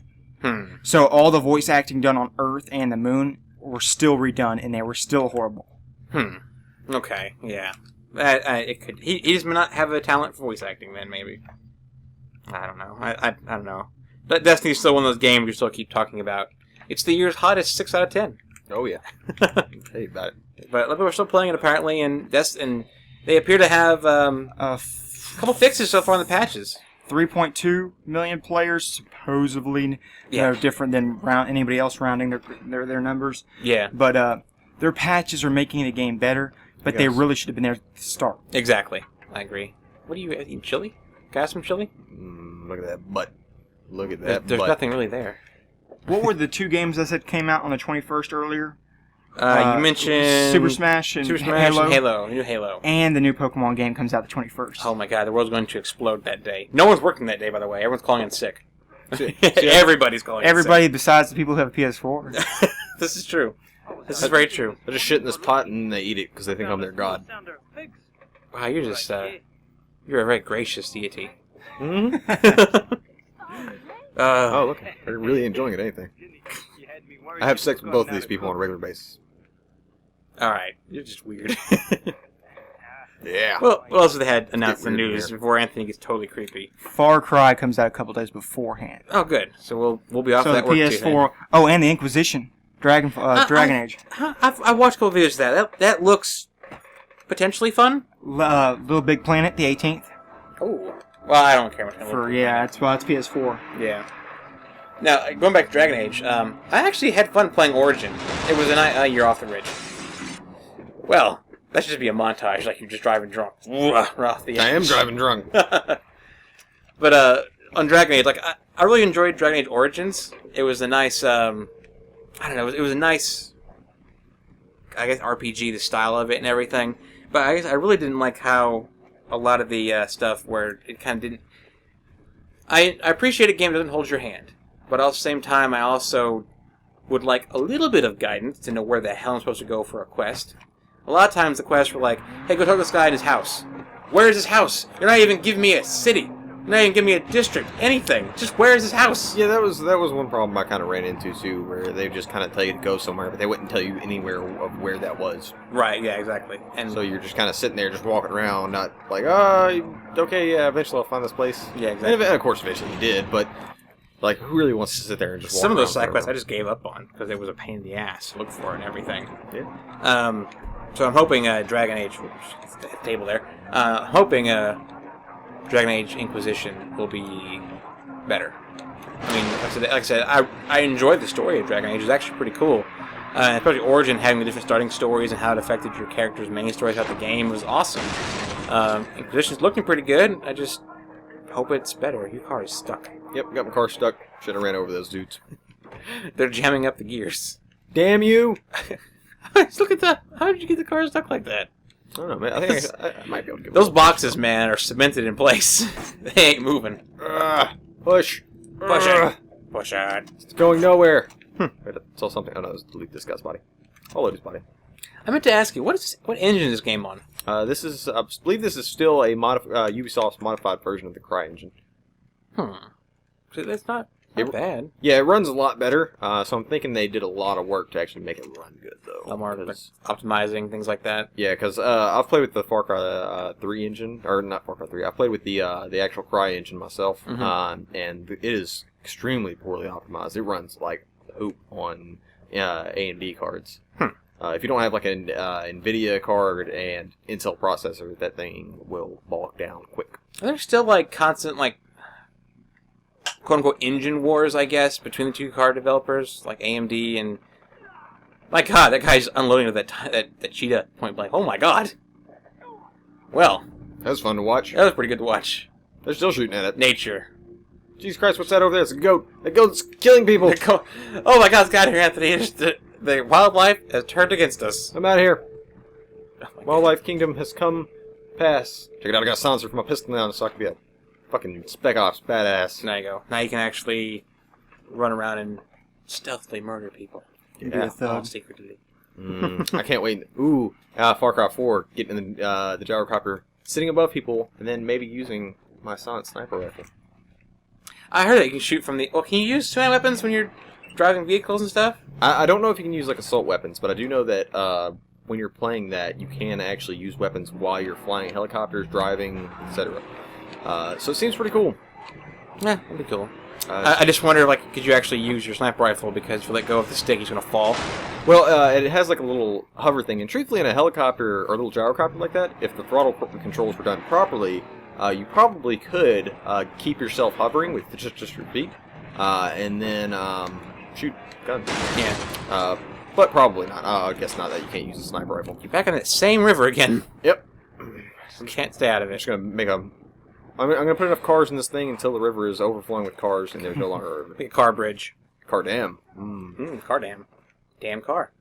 So all the voice acting done on Earth and the Moon were still redone, and they were still horrible. Okay. Yeah. It could. He just may not have a talent for voice acting. Then maybe. I don't know. I don't know. But Destiny's still one of those games we still keep talking about. It's the year's hottest 6 out of 10. Oh yeah. Hey, about it. But we're still playing it apparently, and they appear to have a couple fixes so far in the patches. 3.2 million players, supposedly, different than anybody else rounding their numbers. Yeah. But their patches are making the game better, but they really should have been there at the start. Exactly. I agree. What are you eating? Chili? Got some chili? Look at that butt. Look at that There's butt. nothing really there. What were the two games that said came out on the 21st earlier? You mentioned Super Smash and Halo. Halo. New Halo. And the new Pokemon game comes out the 21st. Oh my god, the world's going to explode that day. No one's working that day, by the way. Everyone's calling in sick. Everybody's calling in Everybody besides the people who have a PS4. sick. This is true. This is very true. They just shit in this pot and they eat it because they think I'm their god. Wow, you're just, you're a very gracious deity. Oh, look. They're really enjoying it, ain't they? I have sex with both of these people on a regular basis. Alright, you're just weird. Yeah. Well, what else have they had announced in the Weird news here. before Anthony gets totally creepy? Far Cry comes out a couple days beforehand. Oh, good. So we'll be off So the that work too, then. PS4. Oh, and the Inquisition. Dragon Age. I watched a couple videos of that. That looks potentially fun. Little Big Planet, the 18th. Oh. Well, I don't care much. It's PS4. Yeah. Now, going back to Dragon Age, I actually had fun playing Origin. It was a year off the ridge. Well, that should just be a montage, like you're just driving drunk. Off the I am edge. driving drunk. But on Dragon Age, like I really enjoyed Dragon Age Origins. It was a nice, I don't know, it was a nice, I guess, RPG, the style of it and everything. But I guess I really didn't like how a lot of the stuff where it kind of didn't. I appreciate a game that doesn't hold your hand, but at the same time, I also would like a little bit of guidance to know where the hell I'm supposed to go for a quest. A lot of times the quests were like, hey, go talk to this guy in his house. Where is his house? You're not even giving me a city. You're not even giving me a district. Anything. Just where is his house? Yeah, that was one problem I kind of ran into too, where they just kind of tell you to go somewhere, but they wouldn't tell you anywhere of where that was. Right, yeah, exactly. And so you're just kind of sitting there, just walking around, not like, okay, yeah, eventually I'll find this place. Yeah, exactly. And of course, eventually you did, but like, who really wants to sit there and just walk some of those around side quests forever? I just gave up on because it was a pain in the ass to look for and everything. Yeah. So I'm hoping Dragon Age, table there. Hoping Dragon Age Inquisition will be better. I mean, like I said, I enjoyed the story of Dragon Age. It was actually pretty cool. Especially Origin having the different starting stories and how it affected your character's main story throughout the game was awesome. Inquisition's looking pretty good. I just hope it's better. Your car is stuck. Yep, got my car stuck. Should have ran over those dudes. They're jamming up the gears. Damn you! Look at that. How did you get the car stuck like that? I don't know, man. I think I might be able to get Those boxes, man, are cemented in place. They ain't moving. Push. Push it. Push it. It's going nowhere. Wait, I saw something. Oh no, let's delete this guy's body. I'll load his body. I meant to ask you, what engine is this game on? This is, I believe this is still a Ubisoft's modified version of the Cry engine. So that's not bad. Yeah, it runs a lot better. So I'm thinking they did a lot of work to actually make it run good, though. A lot more like, optimizing, things like that. Yeah, because I've played with the Far Cry 3 engine, or not Far Cry 3. I played with the actual Cry engine myself, and it is extremely poorly optimized. It runs like hoop on AMD cards. If you don't have like an NVIDIA card and Intel processor, that thing will bog down quick. Are there still like constant like quote-unquote engine wars, I guess, between the two card developers, like AMD and... My god, that guy's unloading with that cheetah point blank. Oh my god! Well... That was fun to watch. That was pretty good to watch. They're still shooting at it. Nature. Jesus Christ, what's that over there? It's a goat. The goat's killing people. Oh my god, it's got here, Anthony. The wildlife has turned against us. I'm out of here. Oh Wildlife Kingdom has come past. Check it out, I got a silencer for my pistol now, so I can be a fucking Spec Ops badass. There you go. Now you can actually run around and stealthily murder people. Yeah. All secretly. I can't wait. Ooh, Far Cry 4, getting in the gyrocopter, sitting above people, and then maybe using my silent sniper rifle. I heard that you can shoot from the... Well, can you use two-hand weapons when you're driving vehicles and stuff? I don't know if you can use like assault weapons, but I do know that when you're playing that, you can actually use weapons while you're flying helicopters, driving, etc. So it seems pretty cool. Yeah, that'd be cool. I just wonder, like, could you actually use your sniper rifle? Because if you let go of the stick, he's going to fall. Well, it has like a little hover thing, and truthfully, in a helicopter or a little gyrocopter like that, if the throttle controls were done properly, you probably could keep yourself hovering with just your feet, and then shoot guns. Yeah. But probably not. I guess not that you can't use a sniper rifle. You're back in that same river again. Yep. Can't stay out of it. Just gonna make a... I'm gonna put enough cars in this thing until the river is overflowing with cars and there's no longer a river. Like a car bridge. Car dam. Car dam. Damn car.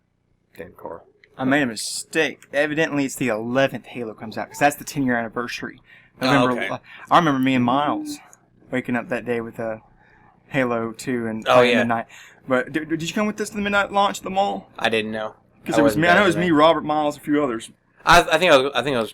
Damn car. I made a mistake. Evidently, it's the 11th Halo comes out, because that's the 10-year anniversary. Okay. I remember me and Miles waking up that day with Halo 2 and yeah. Midnight. But did you come with us to the midnight launch at the mall? I didn't know. Because it was me. I know it was me, Robert, Miles, a few others. I think I was.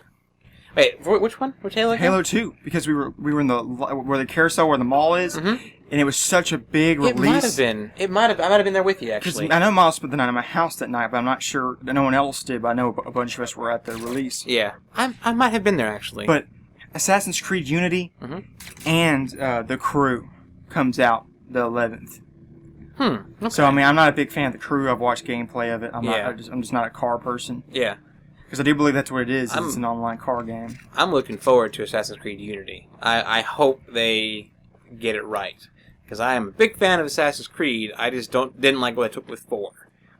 Wait, which one? Which Halo? Halo 2, because we were in the where the carousel where the mall is, and it was such a big release. It might have been. I might have been there with you actually. I know Miles spent the night at my house that night, but I'm not sure that no one else did. But I know a bunch of us were at the release. Yeah, I might have been there actually. But Assassin's Creed Unity and The Crew comes out the 11th. Okay. So I mean, I'm not a big fan of The Crew. I've watched gameplay of it. I'm just not a car person. Yeah. Because I do believe that's what it is. It's an online car game. I'm looking forward to Assassin's Creed Unity. I hope they get it right. Because I am a big fan of Assassin's Creed. I just didn't like what I took with 4.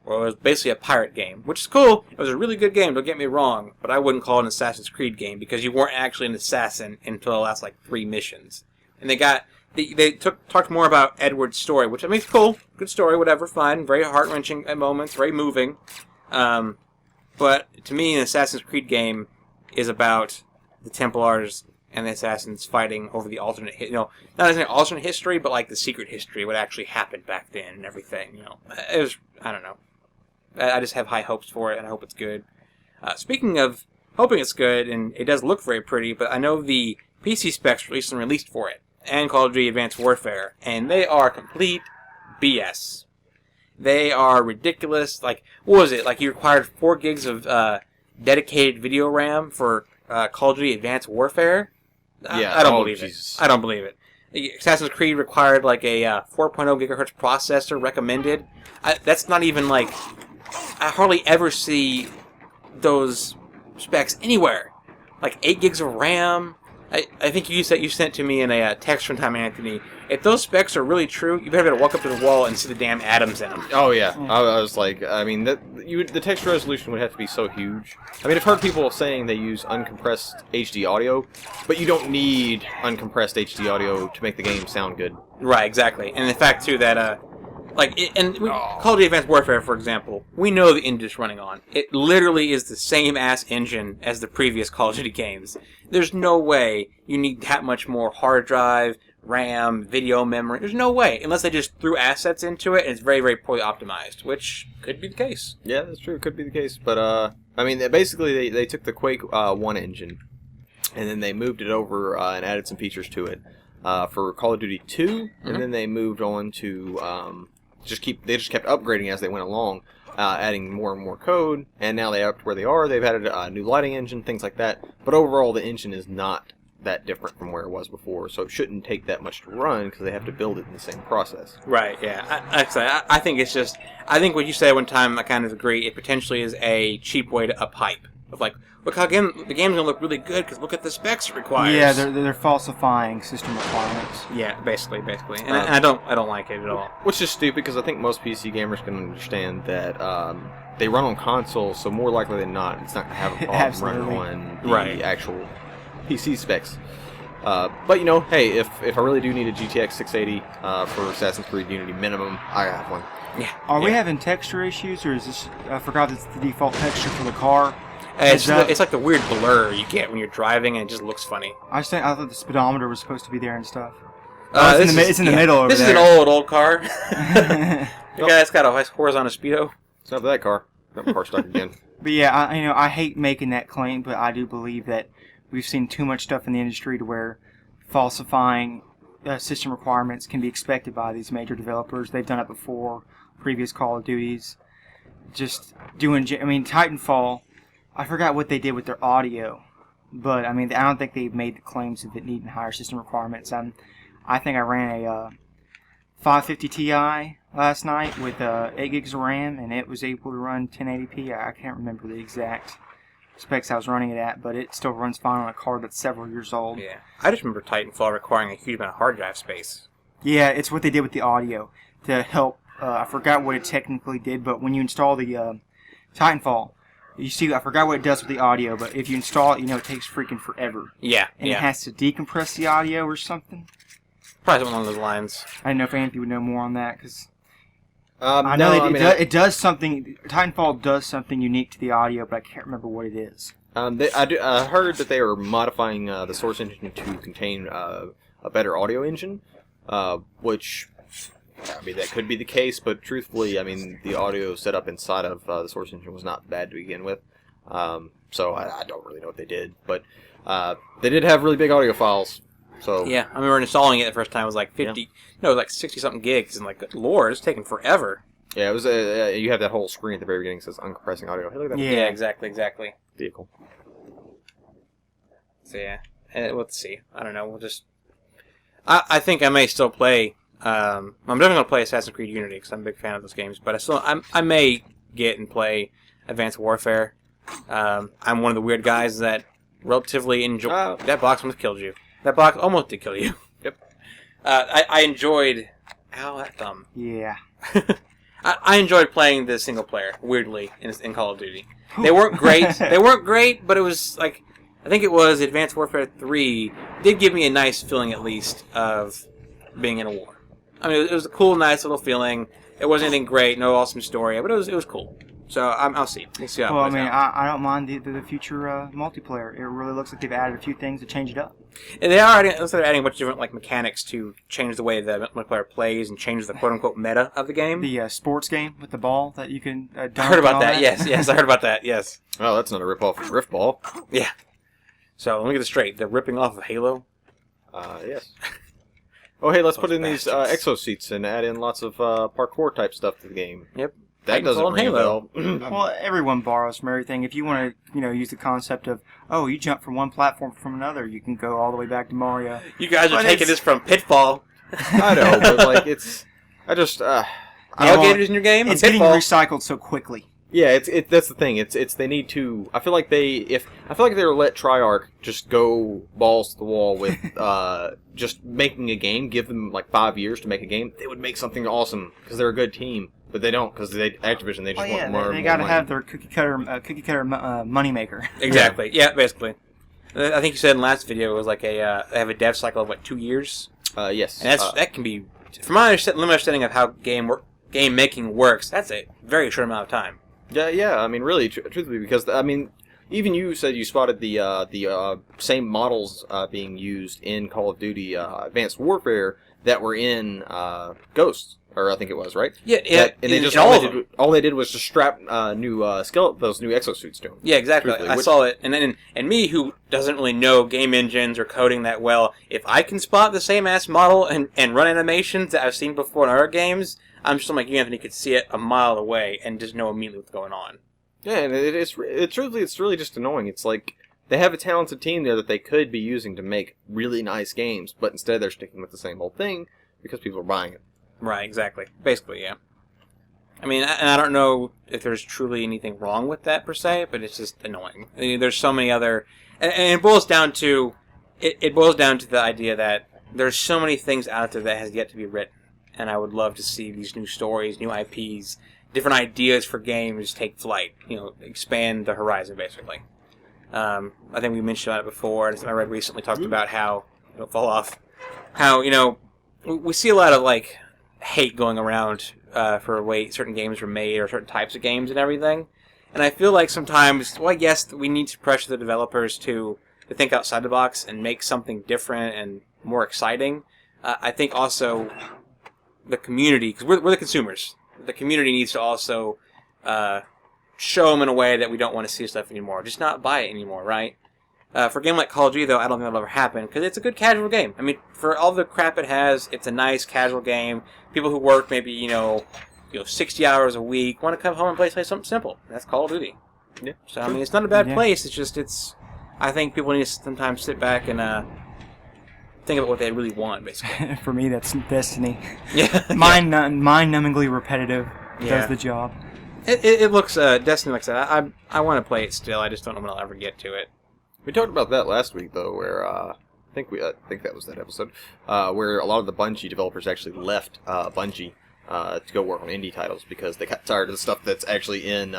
Where it was basically a pirate game. Which is cool. It was a really good game, don't get me wrong. But I wouldn't call it an Assassin's Creed game. Because you weren't actually an assassin until the last, 3 missions. and they talked more about Edward's story, which I mean, it's cool, good story, whatever, fine, very heart wrenching at moments, very moving. But to me, an Assassin's Creed game is about the Templars and the Assassins fighting over the alternate, not as an alternate history, but like the secret history, what actually happened back then and everything. It was, I don't know. I just have high hopes for it, and I hope it's good. Speaking of hoping it's good, and it does look very pretty, but I know the PC specs released for it, and Call of Duty Advanced Warfare, and they are complete BS. They are ridiculous. Like, what was it? Like, you required 4 gigs of dedicated video RAM for Call of Duty Advanced Warfare? Yeah, I don't believe it. I don't believe it. Assassin's Creed required like a 4.0 gigahertz processor recommended. That's not even like... I hardly ever see those specs anywhere. Like 8 gigs of RAM. I think you sent to me in a text one time, Anthony. If those specs are really true, you better walk up to the wall and see the damn atoms in them. Oh yeah, I was like, I mean, the text resolution would have to be so huge. I mean, I've heard people saying they use uncompressed HD audio, but you don't need uncompressed HD audio to make the game sound good. Right, exactly. And the fact too that Call of Duty Advanced Warfare, for example, we know the engine it's running on. It literally is the same ass engine as the previous Call of Duty games. There's no way you need that much more hard drive, RAM, video memory. There's no way, unless they just threw assets into it and it's very, very poorly optimized, which could be the case. Yeah, that's true. It could be the case. But, I mean, basically they took the Quake 1 engine and then they moved it over and added some features to it for Call of Duty 2, and then they moved on to... they just kept upgrading as they went along, adding more and more code, and now they up to where they are. They've added a new lighting engine, things like that. But overall, the engine is not that different from where it was before, so it shouldn't take that much to run because they have to build it in the same process. Right? Yeah. I think it's just. I think what you said one time, I kind of agree. It potentially is a cheap way to up hype of like, look how the game's gonna look really good because look at the specs it requires. Yeah, they're falsifying system requirements. Yeah, basically, and I don't like it at all. Which is stupid because I think most PC gamers can understand that they run on consoles, so more likely than not, it's not gonna have a problem running on the actual PC specs. But hey, if I really do need a GTX 680 for Assassin's Creed Unity minimum, I have one. Yeah. Are we having texture issues, or is this? I forgot it's the default texture for the car. It's like the weird blur you get when you're driving, and it just looks funny. I thought the speedometer was supposed to be there and stuff. It's in the middle over there. This is an old car. The guy's got a horizontal speedo. It's not for that car. That car stuck again. But yeah, I hate making that claim, but I do believe that we've seen too much stuff in the industry to where falsifying system requirements can be expected by these major developers. They've done it before, previous Call of Duties. Just doing, Titanfall, I forgot what they did with their audio, but I don't think they've made the claims of it needing higher system requirements. I think I ran a 550 Ti last night with 8 gigs of RAM, and it was able to run 1080p. I can't remember the exact specs I was running it at, but it still runs fine on a card that's several years old. Yeah, I just remember Titanfall requiring a huge amount of hard drive space. Yeah, it's what they did with the audio to help. I forgot what it technically did, but when you install the Titanfall, you see, I forgot what it does with the audio, but if you install it, it takes freaking forever. Yeah, and it has to decompress the audio or something. Probably something along those lines. I don't know if Anthony would know more on that, because I know it does something. Titanfall does something unique to the audio, but I can't remember what it is. I heard that they were modifying the source engine to contain a better audio engine, which... that could be the case, but truthfully, the audio set up inside of the source engine was not bad to begin with. So I don't really know what they did, but they did have really big audio files. So yeah, I remember installing it the first time. It was like 50, no, it was like 60-something gigs, and like, good Lord, it's taking forever. Yeah, it was. You have that whole screen at the very beginning that says uncompressing audio. Hey, look at that. Yeah, exactly. Vehicle. So yeah, let's see. I don't know. We'll just. I think I may still play. I'm definitely going to play Assassin's Creed Unity because I'm a big fan of those games. But I may get and play Advanced Warfare. I'm one of the weird guys that relatively enjoy. That box almost killed you. That box almost did kill you. Yep. I enjoyed. Ow, that thumb. Yeah. I enjoyed playing the single player. Weirdly, in Call of Duty, they weren't great. But it was like I think it was Advanced Warfare 3, did give me a nice feeling, at least, of being in a war. I mean, it was a cool, nice little feeling. It wasn't anything great, no awesome story, but it was cool. So I'll see. We'll see how it plays out. I don't mind the future multiplayer. It really looks like they've added a few things to change it up. And they're adding a bunch of different mechanics to change the way the multiplayer plays and change the quote-unquote meta of the game. The sports game with the ball that you can dunk. I heard about that, yes, I heard about that, yes. Oh, that's not a rip-off of Rift Ball. Yeah. So, let me get this straight. They're ripping off of Halo? Yes. Oh, hey, let's put in these exo seats and add in lots of parkour type stuff to the game. Yep. That doesn't ring a bell. Well, everyone borrows from everything. If you want to, use the concept of, you jump from one platform from another, you can go all the way back to Mario. You guys are taking this from Pitfall. I know, but Alligators in your game? It's getting recycled so quickly. Yeah, that's the thing. It's they need to. I feel like they were let Treyarch just go balls to the wall with just making a game. Give them 5 years to make a game. They would make something awesome because they're a good team. But they don't because Activision. They just want more. They got to have their cookie cutter moneymaker. Exactly. Yeah, basically. I think you said in the last video it was they have a dev cycle of 2 years. Yes. And that can be, from my understanding of how game making works. That's a very short amount of time. Yeah. I mean, really, truthfully, because even you said you spotted the same models being used in Call of Duty Advanced Warfare that were in Ghosts. Or I think it was, right? Yeah. And they just all they did was just strap those new exosuits to them. Yeah, exactly. I saw it, and me, who doesn't really know game engines or coding that well, if I can spot the same ass model and run animations that I've seen before in other games, I'm just like you, Anthony, could see it a mile away and just know immediately what's going on. Yeah, and it's really just annoying. It's like they have a talented team there that they could be using to make really nice games, but instead they're sticking with the same old thing because people are buying it. Right, exactly. Basically, yeah. I mean, and I don't know if there's truly anything wrong with that per se, but it's just annoying. I mean, there's so many other, and it boils down to the idea that there's so many things out there that has yet to be written, and I would love to see these new stories, new IPs, different ideas for games take flight. Expand the horizon, basically. I think we mentioned about it before, and I read recently talked about how we see a lot of hate going around for the way certain games were made or certain types of games and everything. And I feel like sometimes, yes, we need to pressure the developers to think outside the box and make something different and more exciting. I think also the community, because we're the consumers, the community needs to also show them in a way that we don't want to see stuff anymore. Just not buy it anymore, right? For a game like Call of Duty, though, I don't think that'll ever happen, because it's a good casual game. I mean, for all the crap it has, it's a nice casual game. People who work maybe, 60 hours a week want to come home and play something simple. That's Call of Duty. Yeah. So, I mean, it's not a bad place. It's just, I think people need to sometimes sit back and think about what they really want, basically. For me, that's Destiny. Yeah. Mind-numbingly repetitive. Yeah. Does the job. It looks, Destiny, like I said, I want to play it still. I just don't know when I'll ever get to it. We talked about that last week, though, where I think that was that episode, where a lot of the Bungie developers actually left Bungie to go work on indie titles because they got tired of the stuff that's actually in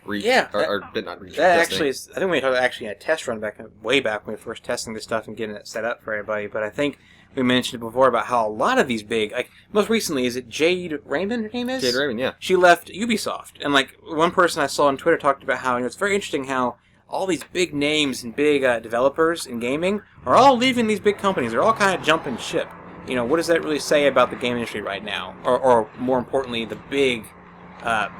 Reach. Yeah, or did not Reach. That actually is. I think we talked actually in a test run way back when we were first testing this stuff and getting it set up for everybody. But I think we mentioned before about how a lot of these big, most recently, is it Jade Raymond? Her name is Jade Raymond. Yeah, she left Ubisoft, and one person I saw on Twitter talked about how it's very interesting how all these big names and big developers in gaming are all leaving these big companies. They're all kind of jumping ship. What does that really say about the game industry right now? Or more importantly, the big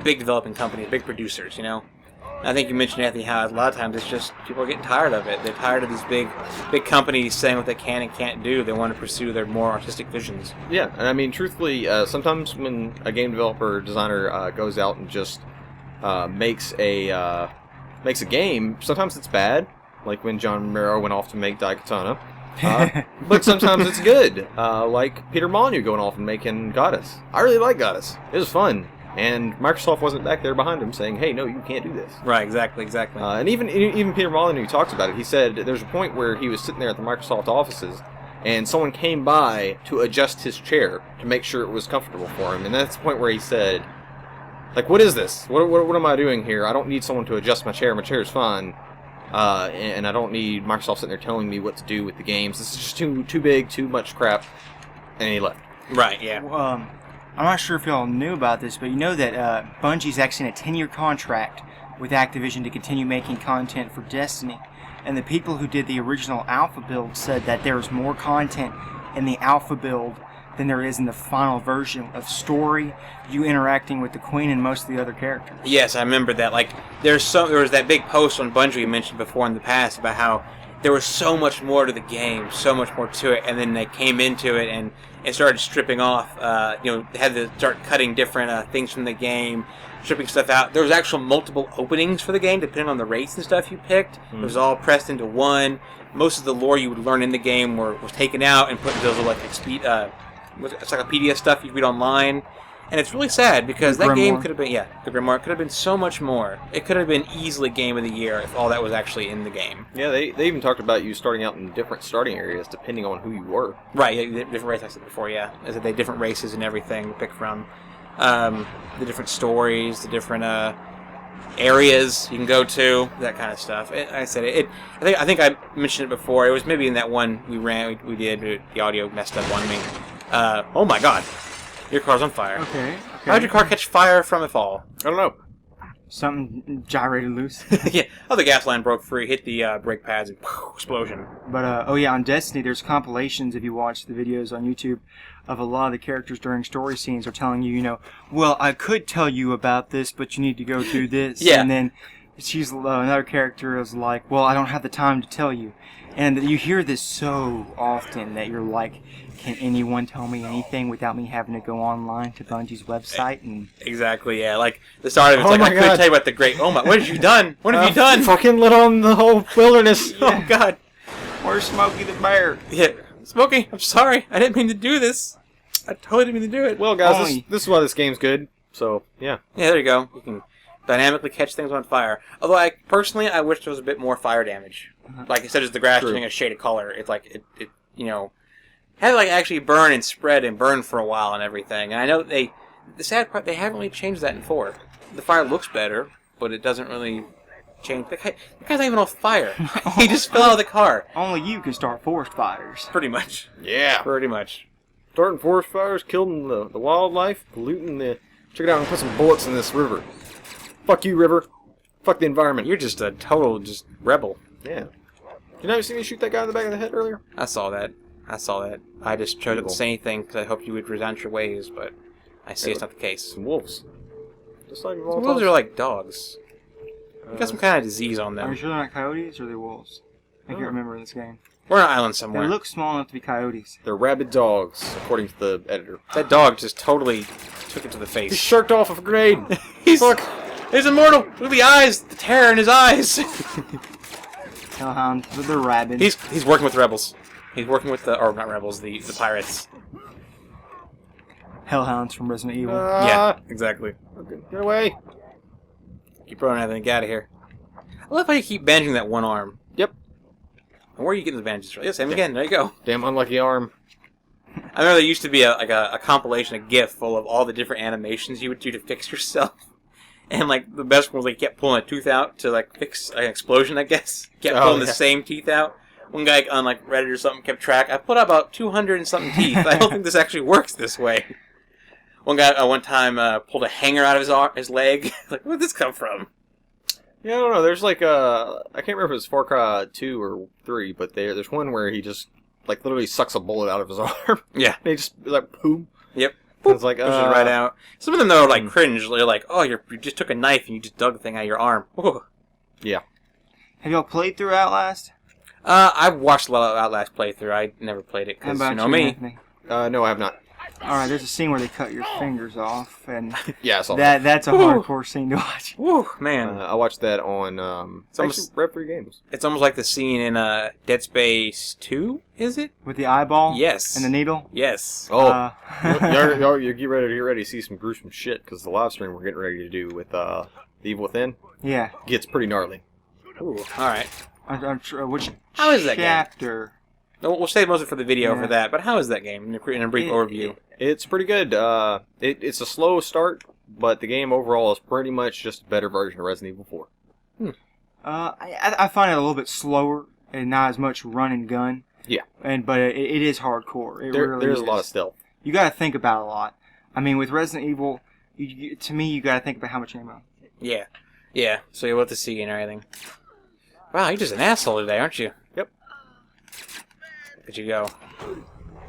developing companies, big producers, I think you mentioned, Anthony, how a lot of times it's just people are getting tired of it. They're tired of these big companies saying what they can and can't do. They want to pursue their more artistic visions. Yeah, and I mean, truthfully, sometimes when a game developer or designer goes out and just makes a game, sometimes it's bad, like when John Romero went off to make Daikatana. But sometimes it's good, like Peter Molyneux going off and making Goddess. I really like Goddess. It was fun, and Microsoft wasn't back there behind him saying, "Hey, no, you can't do this." Right, exactly. And even Peter Molyneux talks about it. He said there's a point where he was sitting there at the Microsoft offices, and someone came by to adjust his chair to make sure it was comfortable for him, and that's the point where he said, what is this? What am I doing here? I don't need someone to adjust my chair. My chair's fine. and I don't need Microsoft sitting there telling me what to do with the games. This is just too big, too much crap, and he left. Right, yeah. I'm not sure if y'all knew about this, but you know that Bungie's actually in a 10-year contract with Activision to continue making content for Destiny. And the people who did the original alpha build said that there is more content in the alpha build than there is in the final version of story, you interacting with the Queen and most of the other characters. Yes, I remember that. Like, there was that big post on Bungie you mentioned before in the past about how there was so much more to the game, so much more to it, and then they came into it and started stripping off, they had to start cutting different things from the game, stripping stuff out. There was actual multiple openings for the game, depending on the race and stuff you picked. It was all pressed into one. Most of the lore you would learn in the game was taken out and put into those like encyclopedia stuff you read online. And it's really sad because that game could have been, the Grimoire could have been so much more. It could have been easily Game of the Year if all that was actually in the game. Yeah, they even talked about you starting out in different starting areas depending on who you were. Right, yeah, different races, I said before, yeah. Is that they had different races and everything to pick from. The different stories, the different areas you can go to, that kind of stuff. I think I mentioned it before. It was maybe in that one we did. The audio messed up on me. Oh my god. Your car's on fire. Okay. How'd your car catch fire from a fall? I don't know. Something gyrated loose. Yeah. Oh, the gas line broke free, hit the brake pads, and explosion. But, on Destiny, there's compilations, if you watch the videos on YouTube, of a lot of the characters during story scenes are telling you, well, I could tell you about this, but you need to go do this. Yeah. And then another character is like, well, I don't have the time to tell you. And you hear this so often that you're like, can anyone tell me anything without me having to go online to Bungie's website? And exactly, yeah. Like, the start of it's I couldn't tell you about the great... Oh my, what have you done? What have you done? Fucking lit on the whole wilderness. Yeah. Oh god. Where's Smokey the Bear? Yeah. Smokey, I'm sorry. I didn't mean to do this. I totally didn't mean to do it. Well, guys, this is why this game's good. So, yeah. Yeah, there you go. You can dynamically catch things on fire. Although, I wish there was a bit more fire damage. Like, instead of the grass getting a shade of color, it's like, it had to, like, actually burn and spread and burn for a while and everything. And I know the sad part, they haven't really changed that in 4. The fire looks better, but it doesn't really change. The guy's not even on fire. He just fell out of the car. Only you can start forest fires. Pretty much. Yeah. Pretty much. Starting forest fires, killing the wildlife, polluting the... Check it out, I'm going to put some bullets in this river. Fuck you, river. Fuck the environment. You're just a total rebel. Yeah. You not see me shoot that guy in the back of the head earlier? I saw that. I just chose not to say anything because I hoped you would resent your ways, but I see it's not the case. Some wolves. Just like wolves are like dogs. You got some kind of disease on them. Are you sure they're not coyotes or are they wolves? I can't remember this game. We're on an island somewhere. They look small enough to be coyotes. They're rabid dogs, according to the editor. That dog just totally took it to the face. He shirked off of a grenade. He's immortal. Look at the eyes, the terror in his eyes. Hellhound, they're rabid. He's working with rebels. He's working with not rebels, the pirates. Hellhounds from Resident Evil. Yeah, exactly. Get away. Keep running everything. Get out of here. I love how you keep bandaging that one arm. Yep. And where are you getting the bandages from? Yes, again. There you go. Damn unlucky arm. I remember there used to be a compilation, a GIF full of all the different animations you would do to fix yourself. And, like, the best one was, like, kept pulling a tooth out to, like, fix an explosion, I guess. Kept pulling the same teeth out. One guy on, like, Reddit or something kept track. I put out about 200 and something teeth. I don't think this actually works this way. One guy, one time, pulled a hanger out of his leg. Like, where'd this come from? Yeah, I don't know. There's, like, I can't remember if it was Far Cry 2 or 3, but there's one where he just, like, literally sucks a bullet out of his arm. Yeah. And he just, like, boom. Yep. It's like, pushes it right out. Some of them, though, are, like, cringe. They're like, oh, you just took a knife and you just dug the thing out of your arm. Whoa. Yeah. Have y'all played through Outlast? I've watched a lot of Outlast playthrough. I never played it because, me. Anthony? No, I have not. Alright, there's a scene where they cut your fingers off, and yeah, I saw that's a hardcore scene to watch. Woo, man. I watched that on, it's almost Red 3 Games. It's almost like the scene in Dead Space 2, is it? With the eyeball? Yes. And the needle? Yes. Oh, you get ready to see some gruesome shit, because the live stream we're getting ready to do with The Evil Within gets pretty gnarly. Ooh, alright. Which How is that chapter? We'll save most of it for the video for that, but how is that game in a brief overview? It's pretty good. It's a slow start, but the game overall is pretty much just a better version of Resident Evil 4. I find it a little bit slower and not as much run and gun. Yeah. But it is hardcore. There's a lot of stealth. You got to think about it a lot. I mean, with Resident Evil, to me, you got to think about how much ammo. Yeah. Yeah. So you're with the C and everything. Wow, you're just an asshole today, aren't you? Yep. Where'd you go?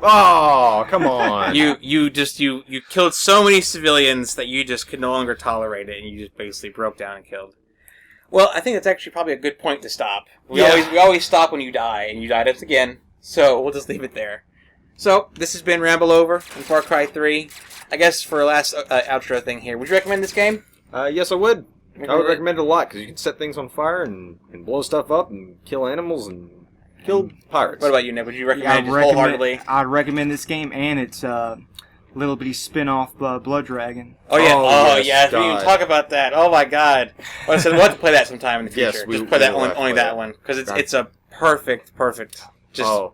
Oh, come on. You killed so many civilians that you just could no longer tolerate it, and you just basically broke down and killed. Well, I think that's actually probably a good point to stop. We always stop when you die, and you died us again. So we'll just leave it there. So this has been Ramble Over on Far Cry 3. I guess for a last outro thing here, would you recommend this game? Yes, I would. I would recommend it a lot because you can set things on fire and blow stuff up and kill animals and kill pirates. What about you, Nick? Would you recommend it wholeheartedly? I'd recommend this game and its little bitty spin-off Blood Dragon. Oh yeah, yes, we didn't even talk about that. Oh my god. Well, we'll have to play that sometime in the future. Yes, just play that only that one because it's a perfect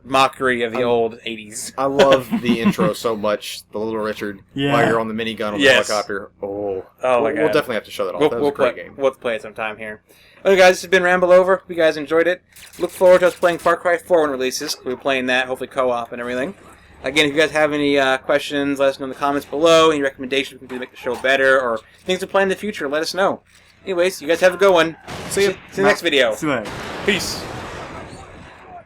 mockery of the old 80s. I love the intro so much. The Little Richard while you're on the minigun on the helicopter. Oh my god. We'll definitely have to show that off. That was a great game. We'll play it sometime here. Okay, guys, this has been Ramble Over. Hope you guys enjoyed it. Look forward to us playing Far Cry 4 when it releases. We'll be playing that, hopefully co-op and everything. Again, if you guys have any questions, let us know in the comments below. Any recommendations we can do to make the show better or things to play in the future, let us know. Anyways, you guys have a good one. See you in the next video. See you later. Peace.